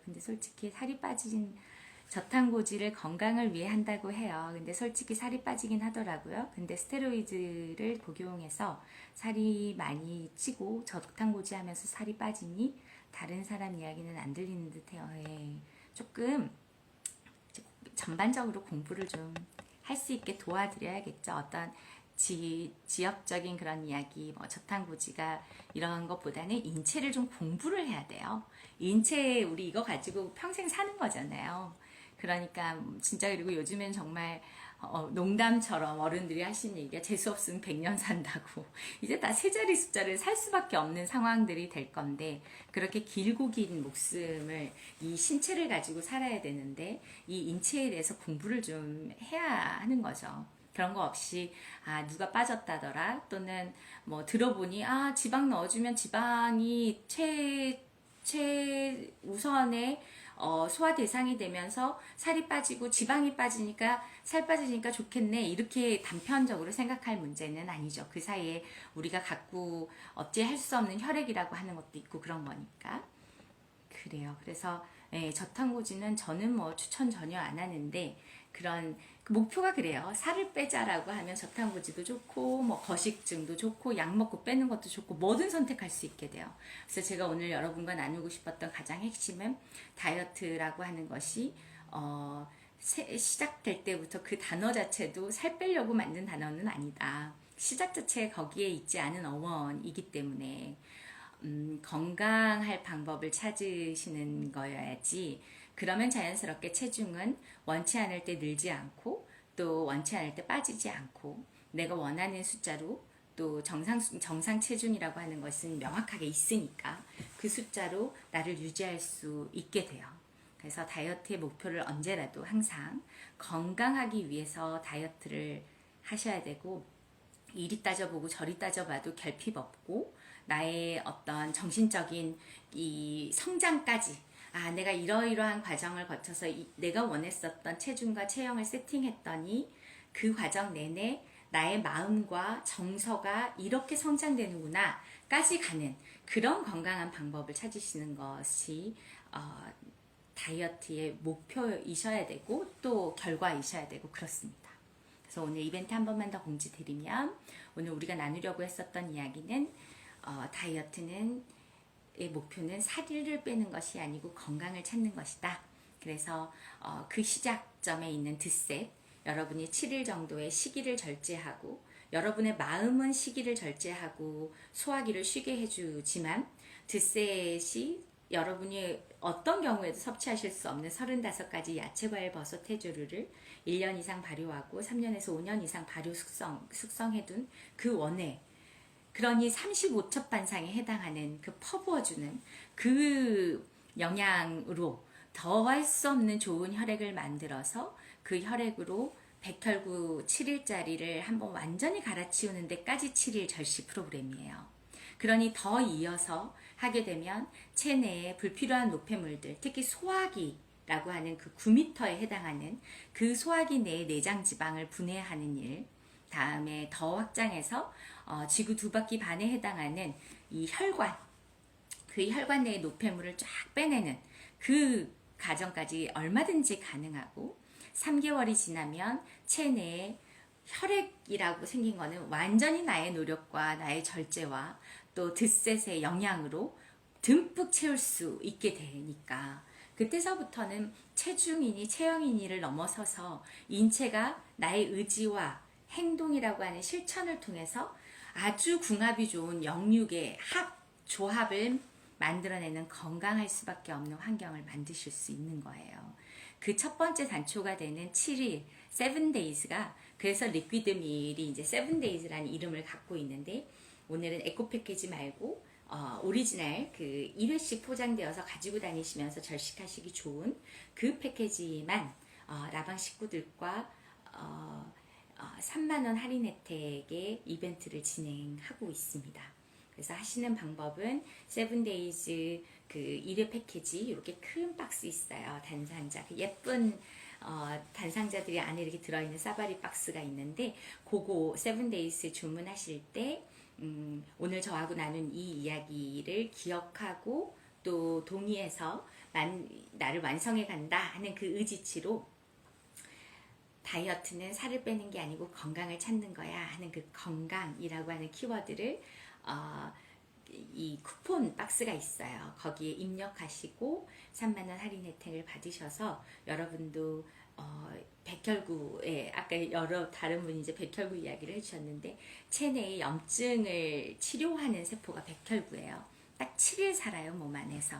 근데 솔직히 살이 빠진 저탄고지를 건강을 위해 한다고 해요. 근데 솔직히 살이 빠지긴 하더라고요. 근데 스테로이드를 복용해서 살이 많이 찌고 저탄고지 하면서 살이 빠지니 다른 사람 이야기는 안 들리는 듯해요. 예. 조금 전반적으로 공부를 좀 할 수 있게 도와드려야겠죠. 어떤 지역적인 그런 이야기, 뭐 저탄고지가 이런 것보다는 인체를 좀 공부를 해야 돼요. 인체, 우리 이거 가지고 평생 사는 거잖아요. 그러니까 진짜, 그리고 요즘엔 정말 농담처럼 어른들이 하시는 얘기가 재수 없으면 100년 산다고. 이제 다 세 자리 숫자를 살 수밖에 없는 상황들이 될 건데, 그렇게 길고 긴 목숨을, 이 신체를 가지고 살아야 되는데 이 인체에 대해서 공부를 좀 해야 하는 거죠. 그런 거 없이 누가 빠졌다더라, 또는 뭐 들어보니 지방 넣어주면 지방이 최우선의 소화 대상이 되면서 살이 빠지고 지방이 빠지니까 살 빠지니까 좋겠네, 이렇게 단편적으로 생각할 문제는 아니죠. 그 사이에 우리가 갖고 어찌할 수 없는 혈액이라고 하는 것도 있고 그런 거니까. 그래요. 그래서 저탄고지는 저는 뭐 추천 전혀 안 하는데, 그런 목표가 그래요. 살을 빼자라고 하면 저탄고지도 좋고, 뭐 거식증도 좋고, 약 먹고 빼는 것도 좋고, 뭐든 선택할 수 있게 돼요. 그래서 제가 오늘 여러분과 나누고 싶었던 가장 핵심은, 다이어트라고 하는 것이 시작될 때부터 그 단어 자체도 살 빼려고 만든 단어는 아니다. 시작 자체에 거기에 있지 않은 어원이기 때문에 건강할 방법을 찾으시는 거여야지, 그러면 자연스럽게 체중은 원치 않을 때 늘지 않고, 또 원치 않을 때 빠지지 않고, 내가 원하는 숫자로, 또 정상 체중이라고 하는 것은 명확하게 있으니까 그 숫자로 나를 유지할 수 있게 돼요. 그래서 다이어트의 목표를 언제라도 항상 건강하기 위해서 다이어트를 하셔야 되고, 이리 따져보고 저리 따져봐도 결핍 없고 나의 어떤 정신적인 이 성장까지 내가 이러이러한 과정을 거쳐서 내가 원했었던 체중과 체형을 세팅했더니 그 과정 내내 나의 마음과 정서가 이렇게 성장되는구나 까지 가는 그런 건강한 방법을 찾으시는 것이 다이어트의 목표이셔야 되고 또 결과이셔야 되고 그렇습니다. 그래서 오늘 이벤트 한 번만 더 공지 드리면 오늘 우리가 나누려고 했었던 이야기는 다이어트는 의 목표는 살을 빼는 것이 아니고 건강을 찾는 것이다. 그래서 그 시작점에 있는 드셋 여러분이 7일 정도의 시기를 절제하고 여러분의 마음은 시기를 절제하고 소화기를 쉬게 해주지만 드셋이 여러분이 어떤 경우에도 섭취하실 수 없는 35가지 야채, 과일, 버섯, 해조류를 1년 이상 발효하고 3년에서 5년 이상 발효 숙성해둔 그 원액 그러니 35첩 반상에 해당하는 그 퍼부어주는 그 영양으로 더할 수 없는 좋은 혈액을 만들어서 그 혈액으로 백혈구 7일짜리를 한번 완전히 갈아치우는 데까지 7일 절식 프로그램이에요. 그러니 더 이어서 하게 되면 체내에 불필요한 노폐물들, 특히 소화기라고 하는 그 9m에 해당하는 그 소화기 내의 내장 지방을 분해하는 일, 다음에 더 확장해서 지구 2바퀴 반에 해당하는 이 혈관, 그 혈관 내의 노폐물을 쫙 빼내는 그 과정까지 얼마든지 가능하고 3개월이 지나면 체내에 혈액이라고 생긴 거는 완전히 나의 노력과 나의 절제와 또 드셋의 영향으로 듬뿍 채울 수 있게 되니까 그때서부터는 체중이니 체형이니를 넘어서서 인체가 나의 의지와 행동이라고 하는 실천을 통해서 아주 궁합이 좋은 영육의 조합을 만들어내는 건강할 수밖에 없는 환경을 만드실 수 있는 거예요. 그 첫 번째 단초가 되는 7일, 7days가 그래서 리퀴드 밀이 이제 7days라는 이름을 갖고 있는데 오늘은 에코 패키지 말고 오리지널 그 1회씩 포장되어서 가지고 다니시면서 절식하시기 좋은 그 패키지만 라방 식구들과 3만원 할인 혜택의 이벤트를 진행하고 있습니다. 그래서 하시는 방법은 7days 그 1회 패키지 이렇게 큰 박스 있어요. 단상자 그 예쁜 단상자들이 안에 이렇게 들어있는 사바리 박스가 있는데 그거 7days 주문하실 때 오늘 저하고 나눈 이 이야기를 기억하고 또 동의해서 나를 완성해 간다 하는 그 의지치로 다이어트는 살을 빼는 게 아니고 건강을 찾는 거야 하는 그 건강이라고 하는 키워드를 이 쿠폰 박스가 있어요. 거기에 입력하시고 3만원 할인 혜택을 받으셔서 여러분도 백혈구에 아까 여러 다른 분이 이제 백혈구 이야기를 해주셨는데 체내의 염증을 치료하는 세포가 백혈구예요. 딱 7일 살아요 몸 안에서.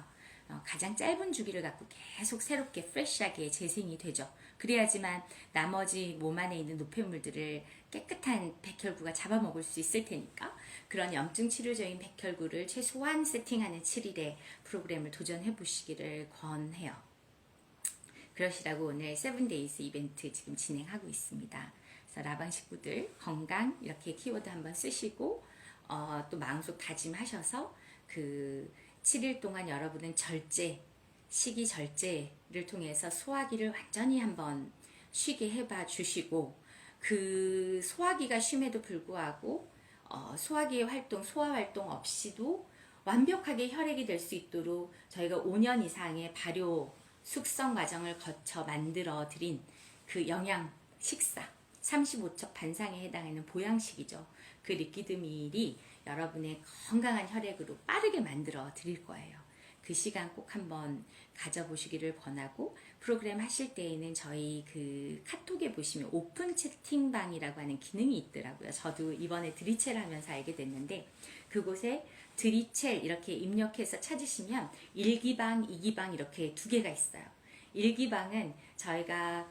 가장 짧은 주기를 갖고 계속 새롭게 프레시하게 재생이 되죠. 그래야지만 나머지 몸 안에 있는 노폐물들을 깨끗한 백혈구가 잡아먹을 수 있을 테니까 그런 염증 치료적인 백혈구를 최소한 세팅하는 7일의 프로그램을 도전해 보시기를 권해요. 그러시라고 오늘 7days 이벤트 지금 진행하고 있습니다. 그래서 라방 식구들 건강 이렇게 키워드 한번 쓰시고 또 마음속 다짐하셔서 그 7일 동안 여러분은 식이 절제를 통해서 소화기를 완전히 한번 쉬게 해봐 주시고 그 소화기가 쉼에도 불구하고 소화기의 활동, 소화 활동 없이도 완벽하게 혈액이 될 수 있도록 저희가 5년 이상의 발효 숙성 과정을 거쳐 만들어 드린 그 영양 식사 35첩 반상에 해당하는 보양식이죠. 그 리퀴드 밀이 여러분의 건강한 혈액으로 빠르게 만들어 드릴 거예요. 그 시간 꼭 한번 가져보시기를 권하고 프로그램 하실 때에는 저희 그 카톡에 보시면 오픈 채팅방이라고 하는 기능이 있더라고요. 저도 이번에 드리첼 하면서 알게 됐는데 그곳에 드리첼 이렇게 입력해서 찾으시면 1기방, 2기방 이렇게 두 개가 있어요. 1기방은 저희가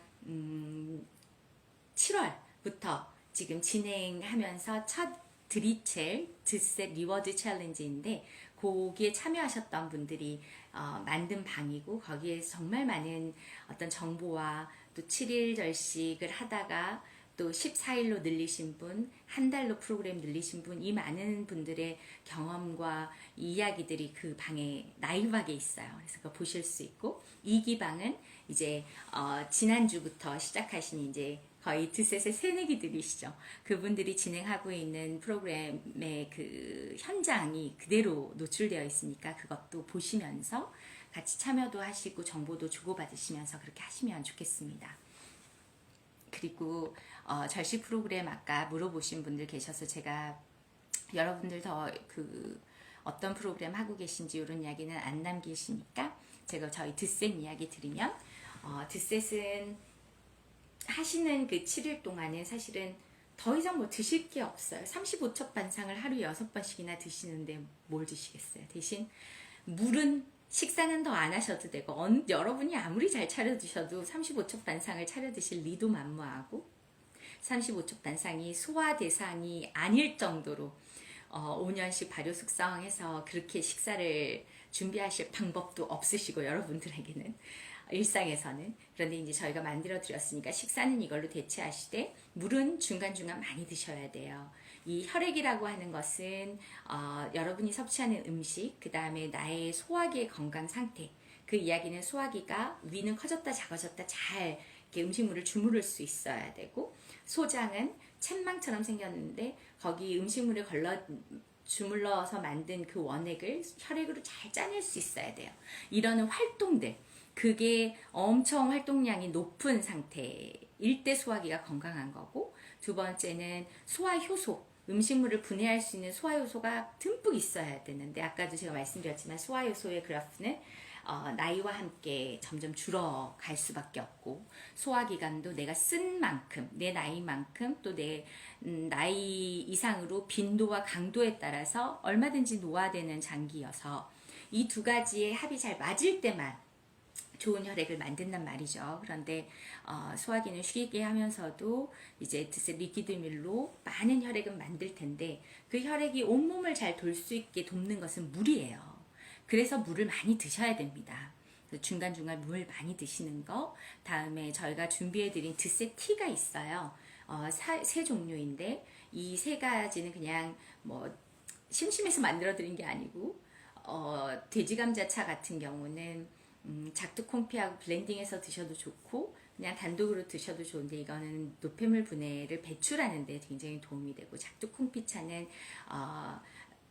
7월부터 지금 진행하면서 첫 드리첼 드셋 리워드 챌린지인데 거기에 참여하셨던 분들이 만든 방이고 거기에 정말 많은 어떤 정보와 또 7일 절식을 하다가 또 14일로 늘리신 분, 한 달로 프로그램 늘리신 분, 이 많은 분들의 경험과 이야기들이 그 방에 라이브하게 있어요. 그래서 그거 보실 수 있고, 이기방은 이제 지난주부터 시작하신 이제 거의 드셋의 새내기들이시죠. 그분들이 진행하고 있는 프로그램의 그 현장이 그대로 노출되어 있으니까 그것도 보시면서 같이 참여도 하시고 정보도 주고받으시면서 그렇게 하시면 좋겠습니다. 그리고 절식 프로그램 아까 물어보신 분들 계셔서 제가 여러분들 더 그 어떤 프로그램 하고 계신지 이런 이야기는 안 남기시니까 제가 저희 드셋 이야기 드리면 드셋은 하시는 그 7일 동안은 사실은 더 이상 뭐 드실 게 없어요. 35첩 반상을 하루에 6번씩이나 드시는데 뭘 드시겠어요. 대신 물은 식사는 더 안 하셔도 되고 여러분이 아무리 잘 차려 드셔도 35첩 반상을 차려 드실 리도 만무하고 35첩 반상이 소화 대상이 아닐 정도로 5년씩 발효 숙성해서 그렇게 식사를 준비하실 방법도 없으시고 여러분들에게는 일상에서는. 그런데 이제 저희가 만들어 드렸으니까 식사는 이걸로 대체하시되 물은 중간중간 많이 드셔야 돼요. 이 혈액이라고 하는 것은 여러분이 섭취하는 음식, 그 다음에 나의 소화기의 건강 상태, 그 이야기는 소화기가 위는 커졌다 작아졌다 잘 이렇게 음식물을 주무를 수 있어야 되고, 소장은 챗망처럼 생겼는데 거기 음식물을 주물러서 만든 그 원액을 혈액으로 잘 짜낼 수 있어야 돼요. 이러는 활동들, 그게 엄청 활동량이 높은 상태일 때 소화기가 건강한 거고, 두 번째는 소화효소, 음식물을 분해할 수 있는 소화효소가 듬뿍 있어야 되는데, 아까도 제가 말씀드렸지만 소화효소의 그래프는 나이와 함께 점점 줄어갈 수밖에 없고, 소화기관도 내가 쓴 만큼, 내 나이만큼 또 내 나이 이상으로 빈도와 강도에 따라서 얼마든지 노화되는 장기여서 이 두 가지의 합이 잘 맞을 때만 좋은 혈액을 만든단 말이죠. 그런데 소화기는 쉬게 하면서도 이제 드셋 리퀴드밀로 많은 혈액은 만들 텐데, 그 혈액이 온몸을 잘 돌 수 있게 돕는 것은 물이에요. 그래서 물을 많이 드셔야 됩니다. 중간중간 물 많이 드시는 거, 다음에 저희가 준비해드린 드셋 티가 있어요. 세 종류인데 이 세 가지는 그냥 뭐 심심해서 만들어드린 게 아니고, 돼지감자차 같은 경우는 작두콩피하고 블렌딩해서 드셔도 좋고 그냥 단독으로 드셔도 좋은데, 이거는 노폐물 분해를 배출하는 데 굉장히 도움이 되고, 작두콩피차는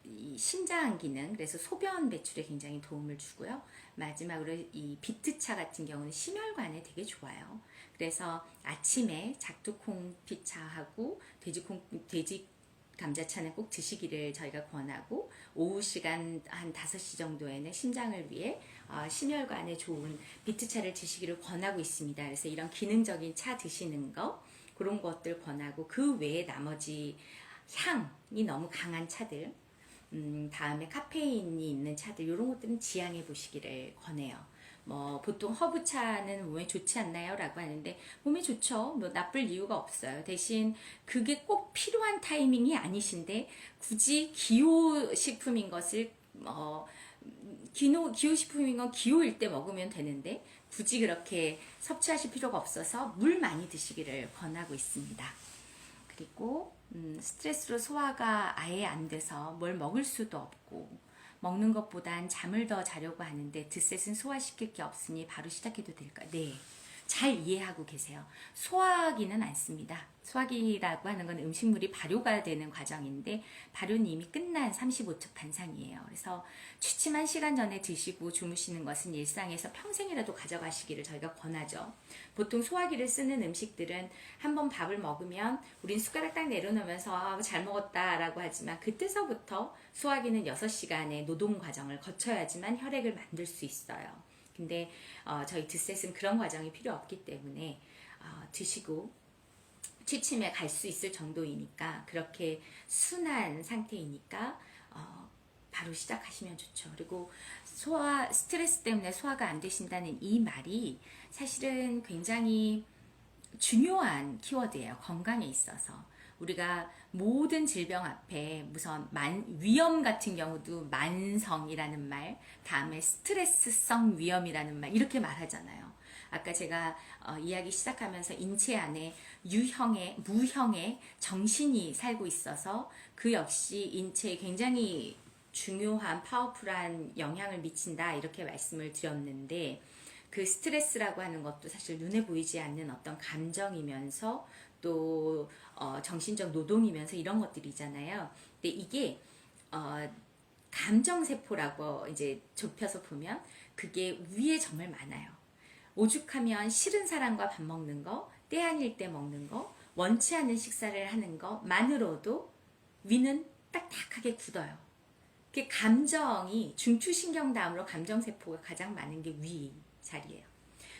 이 신장 기능, 그래서 소변 배출에 굉장히 도움을 주고요. 마지막으로 이 비트차 같은 경우는 심혈관에 되게 좋아요. 그래서 아침에 작두콩피차하고 돼지 감자차는 꼭 드시기를 저희가 권하고, 오후 시간 한 5시 정도에는 심장을 위해 심혈관에 좋은 비트차를 드시기를 권하고 있습니다. 그래서 이런 기능적인 차 드시는 거, 그런 것들 권하고, 그 외에 나머지 향이 너무 강한 차들, 다음에 카페인이 있는 차들, 이런 것들은 지양해 보시기를 권해요. 뭐 보통 허브차는 몸에 좋지 않나요? 라고 하는데 몸에 좋죠. 뭐 나쁠 이유가 없어요. 대신 그게 꼭 필요한 타이밍이 아니신데, 굳이 기호식품인 것을 기호식품인 건 기호일 때 먹으면 되는데 굳이 그렇게 섭취하실 필요가 없어서 물 많이 드시기를 권하고 있습니다. 그리고 스트레스로 소화가 아예 안 돼서 뭘 먹을 수도 없고 먹는 것보단 잠을 더 자려고 하는데 드셋은 소화시킬 게 없으니 바로 시작해도 될까요? 네, 잘 이해하고 계세요. 소화하기는 않습니다. 소화기라고 하는 건 음식물이 발효가 되는 과정인데, 발효는 이미 끝난 35첩 반상이에요. 그래서 취침한 시간 전에 드시고 주무시는 것은 일상에서 평생이라도 가져가시기를 저희가 권하죠. 보통 소화기를 쓰는 음식들은 한번 밥을 먹으면 우린 숟가락 딱 내려놓으면서 잘 먹었다 라고 하지만, 그때서부터 소화기는 6시간의 노동 과정을 거쳐야지만 혈액을 만들 수 있어요. 근데 저희 드셋은 그런 과정이 필요 없기 때문에 드시고 취침에 갈 수 있을 정도이니까, 그렇게 순한 상태이니까 바로 시작하시면 좋죠. 그리고 스트레스 때문에 소화가 안 되신다는 이 말이 사실은 굉장히 중요한 키워드예요. 건강에 있어서. 우리가 모든 질병 앞에 우선 위험 같은 경우도 만성이라는 말, 다음에 스트레스성 위험이라는 말, 이렇게 말하잖아요. 아까 제가 이야기 시작하면서 인체 안에 무형의 정신이 살고 있어서 그 역시 인체에 굉장히 중요한 파워풀한 영향을 미친다 이렇게 말씀을 드렸는데 그 스트레스라고 하는 것도 사실 눈에 보이지 않는 어떤 감정이면서 또 정신적 노동이면서 이런 것들이잖아요. 근데 이게 감정세포라고 이제 좁혀서 보면 그게 위에 정말 많아요. 오죽하면 싫은 사람과 밥 먹는 거, 때 아닐 때 먹는 거, 원치 않는 식사를 하는 것만으로도 위는 딱딱하게 굳어요. 그 감정이 중추신경 다음으로 감정세포가 가장 많은 게 위 자리예요.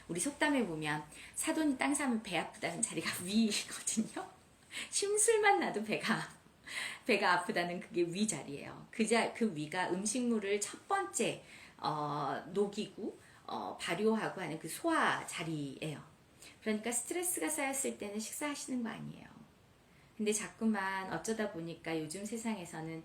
우리 속담에 보면 사돈이 땅 사면 배 아프다는 자리가 위거든요. 심술만 나도 배가 아프다는 그게 위 자리예요. 그 위가 음식물을 첫 번째 녹이고 발효하고 하는 그 소화 자리예요. 그러니까 스트레스가 쌓였을 때는 식사하시는 거 아니에요. 근데 자꾸만 어쩌다 보니까 요즘 세상에서는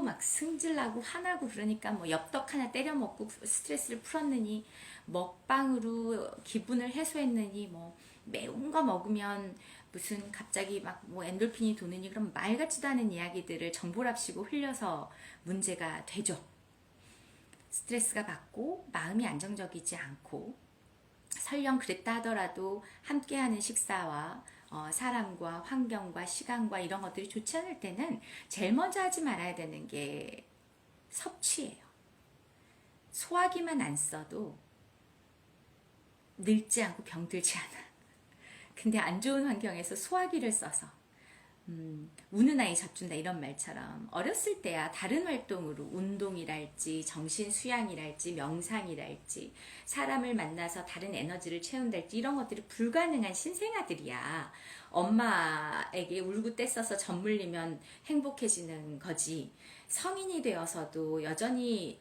막 승질나고 화나고 그러니까 뭐 엽떡 하나 때려 먹고 스트레스를 풀었느니 먹방으로 기분을 해소했느니 뭐 매운 거 먹으면 무슨 갑자기 막 뭐 엔돌핀이 도느니 그런 말 같지도 않은 이야기들을 정보랍시고 흘려서 문제가 되죠. 스트레스가 받고 마음이 안정적이지 않고 설령 그랬다 하더라도 함께하는 식사와 사람과 환경과 시간과 이런 것들이 좋지 않을 때는 제일 먼저 하지 말아야 되는 게 섭취예요. 소화기만 안 써도 늙지 않고 병들지 않아. 근데 안 좋은 환경에서 소화기를 써서 우는 아이 젖준다 이런 말처럼 어렸을 때야 다른 활동으로 운동이랄지 정신 수양이랄지 명상이랄지 사람을 만나서 다른 에너지를 채운달지 이런 것들이 불가능한 신생아들이야. 엄마에게 울고 떼써서 젖물리면 행복해지는 거지. 성인이 되어서도 여전히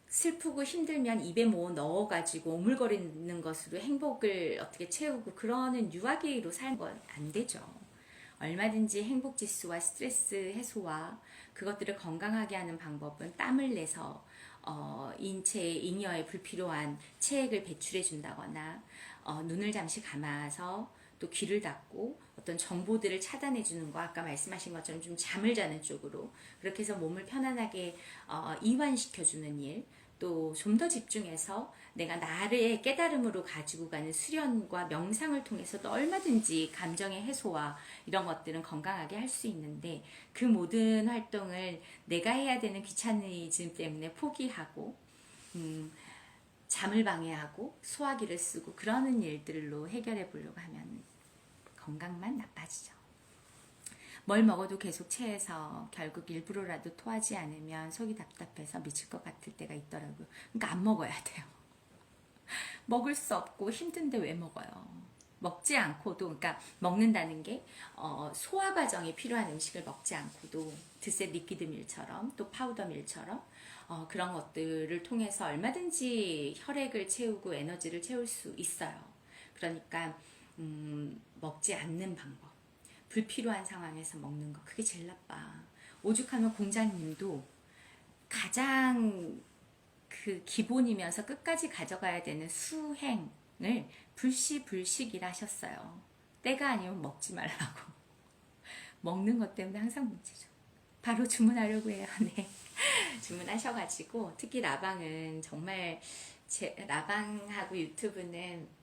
슬프고 힘들면 입에 뭐 넣어가지고 오물거리는 것으로 행복을 어떻게 채우고 그러는 유아기로 살는 건 안 되죠. 얼마든지 행복지수와 스트레스 해소와 그것들을 건강하게 하는 방법은 땀을 내서 인체의 잉여에 불필요한 체액을 배출해 준다거나 눈을 잠시 감아서 또 귀를 닫고 어떤 정보들을 차단해 주는 거 아까 말씀하신 것처럼 좀 잠을 자는 쪽으로 그렇게 해서 몸을 편안하게 이완시켜 주는 일 또 좀 더 집중해서 내가 나를 깨달음으로 가지고 가는 수련과 명상을 통해서도 얼마든지 감정의 해소와 이런 것들은 건강하게 할 수 있는데 그 모든 활동을 내가 해야 되는 귀차니즘 때문에 포기하고 잠을 방해하고 소화기를 쓰고 그러는 일들로 해결해 보려고 하면 건강만 나빠지죠. 뭘 먹어도 계속 체해서 결국 일부러라도 토하지 않으면 속이 답답해서 미칠 것 같을 때가 있더라고요. 그러니까 안 먹어야 돼요. 먹을 수 없고 힘든데 왜 먹어요? 먹지 않고도 그러니까 먹는다는 게 소화 과정이 필요한 음식을 먹지 않고도 드세 리퀴드 밀처럼 또 파우더 밀처럼 그런 것들을 통해서 얼마든지 혈액을 채우고 에너지를 채울 수 있어요. 그러니까 먹지 않는 방법. 불필요한 상황에서 먹는 거 그게 제일 나빠. 오죽하면 공자님도 가장 그 기본이면서 끝까지 가져가야 되는 수행을 불시불식이라 하셨어요. 때가 아니면 먹지 말라고. 먹는 것 때문에 항상 문제죠. 바로 주문하려고 해요. 네. 주문하셔가지고 특히 라방은 정말 라방하고 유튜브는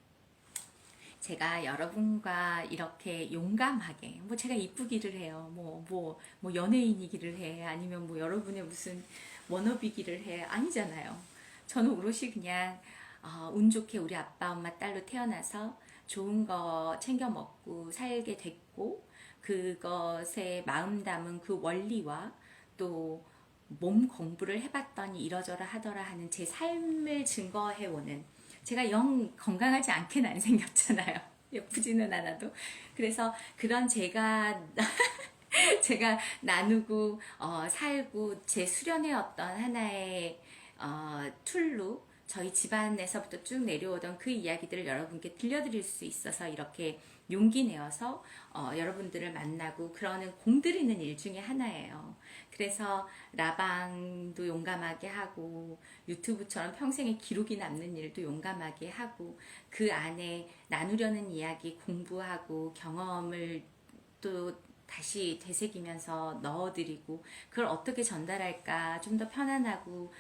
제가 여러분과 이렇게 용감하게 뭐 제가 이쁘기를 해요. 뭐 연예인이기를 해. 아니면 뭐 여러분의 무슨 워너비기를 해. 아니잖아요. 저는 오롯이 그냥 운 좋게 우리 아빠 엄마 딸로 태어나서 좋은 거 챙겨 먹고 살게 됐고 그것에 마음 담은 그 원리와 또 몸 공부를 해봤더니 이러저러 하더라 하는 제 삶을 증거해오는 제가 영 건강하지 않게는 안 생겼잖아요. 예쁘지는 않아도. 그래서 그런 제가 나누고 살고 제 수련해왔던 하나의 툴로 저희 집안에서부터 쭉 내려오던 그 이야기들을 여러분께 들려드릴 수 있어서 이렇게 용기 내어서 여러분들을 만나고 그러는 공들이는 일 중에 하나예요. 그래서 라방도 용감하게 하고 유튜브처럼 평생의 기록이 남는 일도 용감하게 하고 그 안에 나누려는 이야기 공부하고 경험을 또 다시 되새기면서 넣어드리고 그걸 어떻게 전달할까 좀 더 편안하고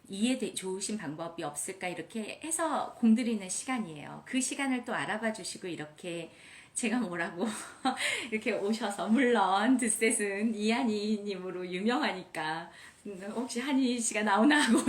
이해 좋으신 방법이 없을까 이렇게 해서 공들이는 시간이에요. 그 시간을 또 알아봐 주시고 이렇게 제가 뭐라고 이렇게 오셔서 물론 드셋은 이한희님으로 유명하니까 혹시 한희 씨가 나오나 하고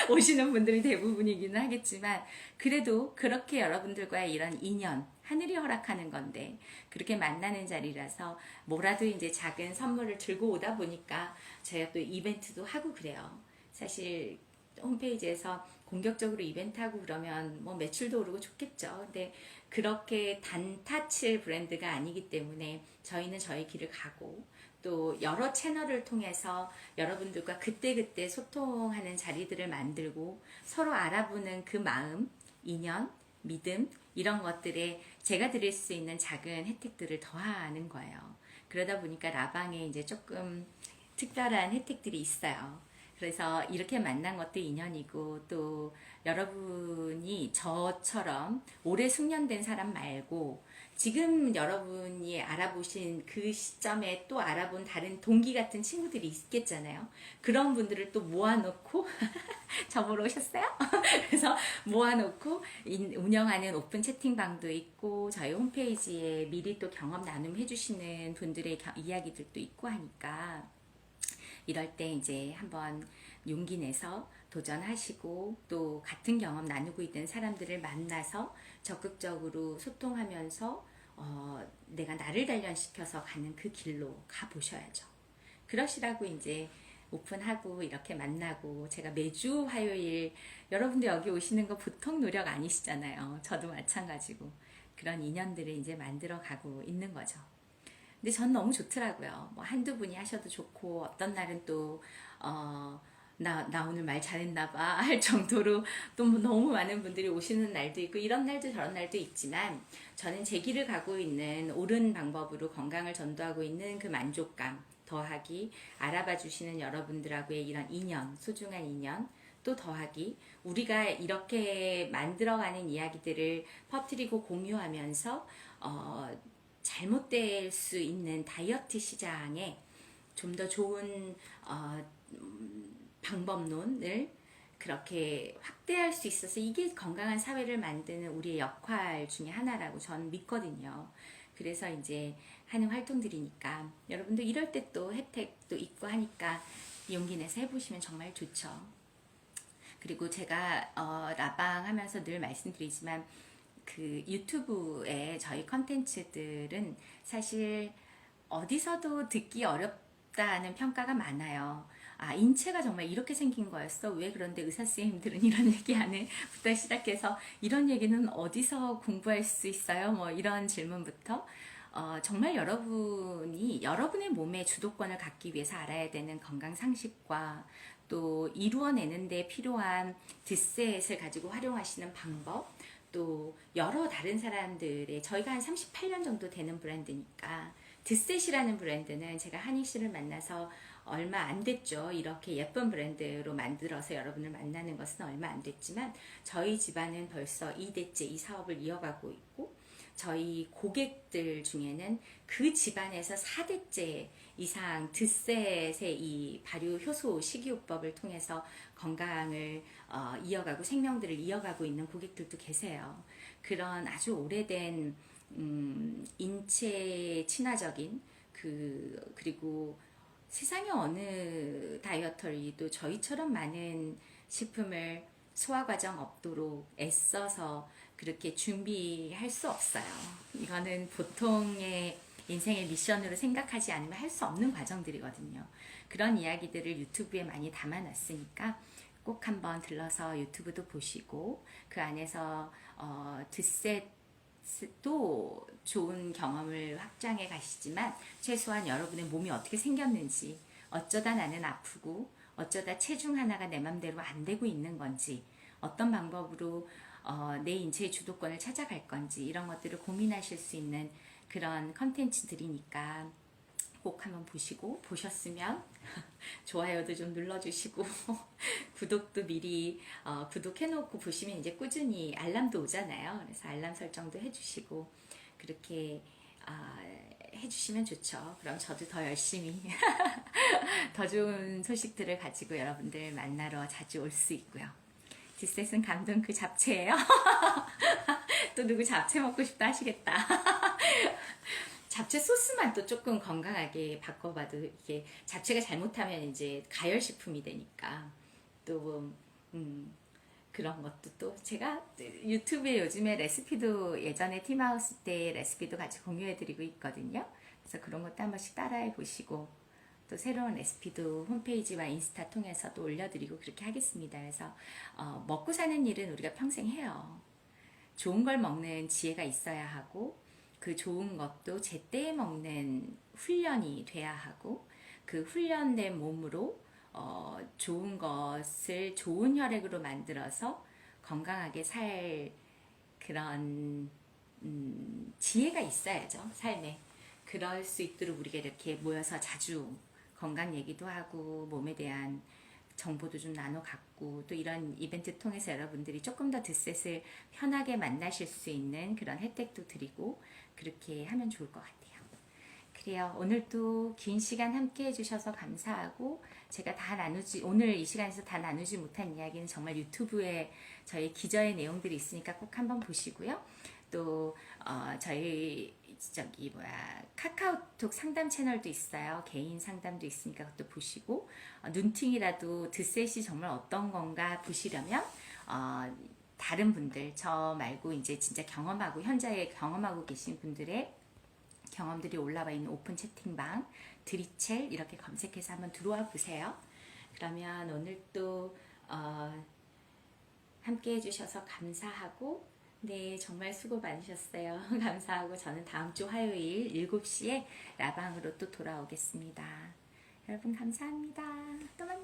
오시는 분들이 대부분이기는 하겠지만 그래도 그렇게 여러분들과의 이런 인연 하늘이 허락하는 건데 그렇게 만나는 자리라서 뭐라도 이제 작은 선물을 들고 오다 보니까 제가 또 이벤트도 하고 그래요. 사실 홈페이지에서 공격적으로 이벤트하고 그러면 뭐 매출도 오르고 좋겠죠. 근데 그렇게 단타칠 브랜드가 아니기 때문에 저희는 저희 길을 가고 또 여러 채널을 통해서 여러분들과 그때그때 소통하는 자리들을 만들고 서로 알아보는 그 마음, 인연, 믿음 이런 것들에 제가 드릴 수 있는 작은 혜택들을 더하는 거예요. 그러다 보니까 라방에 이제 조금 특별한 혜택들이 있어요. 그래서 이렇게 만난 것도 인연이고 또 여러분이 저처럼 오래 숙련된 사람 말고 지금 여러분이 알아보신 그 시점에 또 알아본 다른 동기 같은 친구들이 있겠잖아요. 그런 분들을 또 모아놓고 저보러 오셨어요? 그래서 모아놓고 운영하는 오픈 채팅방도 있고 저희 홈페이지에 미리 또 경험 나눔 해주시는 분들의 이야기들도 있고 하니까 이럴 때 이제 한번 용기 내서 도전하시고 또 같은 경험 나누고 있는 사람들을 만나서 적극적으로 소통하면서 내가 나를 단련시켜서 가는 그 길로 가보셔야죠. 그러시라고 이제 오픈하고 이렇게 만나고 제가 매주 화요일 여러분들 여기 오시는 거 보통 노력 아니시잖아요. 저도 마찬가지고 그런 인연들을 이제 만들어 가고 있는 거죠. 근데 전 너무 좋더라고요. 뭐 한두 분이 하셔도 좋고 어떤 날은 또 나 오늘 말 잘했나 봐 할 정도로 또 너무 많은 분들이 오시는 날도 있고 이런 날도 저런 날도 있지만 저는 제 길을 가고 있는 옳은 방법으로 건강을 전도하고 있는 그 만족감 더하기 알아봐 주시는 여러분들하고의 이런 인연 소중한 인연 또 더하기 우리가 이렇게 만들어가는 이야기들을 퍼뜨리고 공유하면서 잘못될 수 있는 다이어트 시장에 좀 더 좋은 방법론을 그렇게 확대할 수 있어서 이게 건강한 사회를 만드는 우리의 역할 중에 하나라고 저는 믿거든요. 그래서 이제 하는 활동들이니까 여러분들 이럴 때 또 혜택도 있고 하니까 용기 내서 해보시면 정말 좋죠. 그리고 제가 라방 하면서 늘 말씀드리지만 그 유튜브에 저희 컨텐츠들은 사실 어디서도 듣기 어렵다는 평가가 많아요. 아, 인체가 정말 이렇게 생긴 거였어? 왜 그런데 의사선생님들은 이런 얘기 안 해? 부터 시작해서 이런 얘기는 어디서 공부할 수 있어요? 뭐 이런 질문부터 정말 여러분이 여러분의 몸의 주도권을 갖기 위해서 알아야 되는 건강 상식과 또 이루어내는 데 필요한 뒷셋을 가지고 활용하시는 방법 또 여러 다른 사람들의 저희가 한 38년 정도 되는 브랜드니까 뒷셋이라는 브랜드는 제가 한희 씨를 만나서 얼마 안 됐죠. 이렇게 예쁜 브랜드로 만들어서 여러분을 만나는 것은 얼마 안 됐지만 저희 집안은 벌써 2대째 이 사업을 이어가고 있고 저희 고객들 중에는 그 집안에서 4대째 이상 드셋의 이 발효 효소 식이요법을 통해서 건강을 이어가고 생명들을 이어가고 있는 고객들도 계세요. 그런 아주 오래된 인체 친화적인 그리고 세상의 어느 다이어터리도 저희처럼 많은 식품을 소화 과정 없도록 애써서 그렇게 준비할 수 없어요. 이거는 보통의 인생의 미션으로 생각하지 않으면 할 수 없는 과정들이거든요. 그런 이야기들을 유튜브에 많이 담아놨으니까 꼭 한번 들러서 유튜브도 보시고 그 안에서 뒷셋도 좋은 경험을 확장해 가시지만 최소한 여러분의 몸이 어떻게 생겼는지 어쩌다 나는 아프고 어쩌다 체중 하나가 내 맘대로 안 되고 있는 건지 어떤 방법으로 내 인체의 주도권을 찾아갈 건지 이런 것들을 고민하실 수 있는 그런 컨텐츠들이니까 꼭 한번 보시고, 보셨으면 좋아요도 좀 눌러주시고 구독도 미리 구독해놓고 보시면 이제 꾸준히 알람도 오잖아요. 그래서 알람 설정도 해주시고 그렇게 해주시면 좋죠. 그럼 저도 더 열심히 더 좋은 소식들을 가지고 여러분들 만나러 자주 올 수 있고요. 뒷셋은 감동 그 잡채예요. 또 누구 잡채 먹고 싶다 하시겠다. 잡채 소스만 또 조금 건강하게 바꿔봐도 이게 잡채가 잘못하면 이제 가열식품이 되니까 또 그런 것도 또 제가 유튜브에 요즘에 레시피도 예전에 팀하우스 때 레시피도 같이 공유해드리고 있거든요. 그래서 그런 것도 한 번씩 따라해 보시고 또 새로운 레시피도 홈페이지와 인스타 통해서도 올려드리고 그렇게 하겠습니다. 그래서 먹고 사는 일은 우리가 평생 해요. 좋은 걸 먹는 지혜가 있어야 하고 그 좋은 것도 제때에 먹는 훈련이 돼야 하고 그 훈련된 몸으로 좋은 것을 좋은 혈액으로 만들어서 건강하게 살 그런 지혜가 있어야죠, 삶에. 그럴 수 있도록 우리가 이렇게 모여서 자주 건강 얘기도 하고 몸에 대한 정보도 좀 나눠 갖고 또 이런 이벤트 통해서 여러분들이 조금 더 득셋을 편하게 만나실 수 있는 그런 혜택도 드리고 그렇게 하면 좋을 것 같아요. 그래요. 오늘도 긴 시간 함께 해주셔서 감사하고 제가 다 오늘 이 시간에서 다 나누지 못한 이야기는 정말 유튜브에 저희 기저의 내용들이 있으니까 꼭 한번 보시고요. 또 저희 카카오톡 상담 채널도 있어요. 개인 상담도 있으니까 그것도 보시고 눈팅이라도 드셋이 정말 어떤 건가 보시려면 다른 분들 저 말고 이제 진짜 경험하고 현장에 경험하고 계신 분들의 경험들이 올라와 있는 오픈 채팅방 드리첼 이렇게 검색해서 한번 들어와 보세요. 그러면 오늘 또 함께 해주셔서 감사하고 네, 정말 수고 많으셨어요. 감사하고 저는 다음 주 화요일 7시에 라방으로 또 돌아오겠습니다. 여러분 감사합니다. 또 만나요.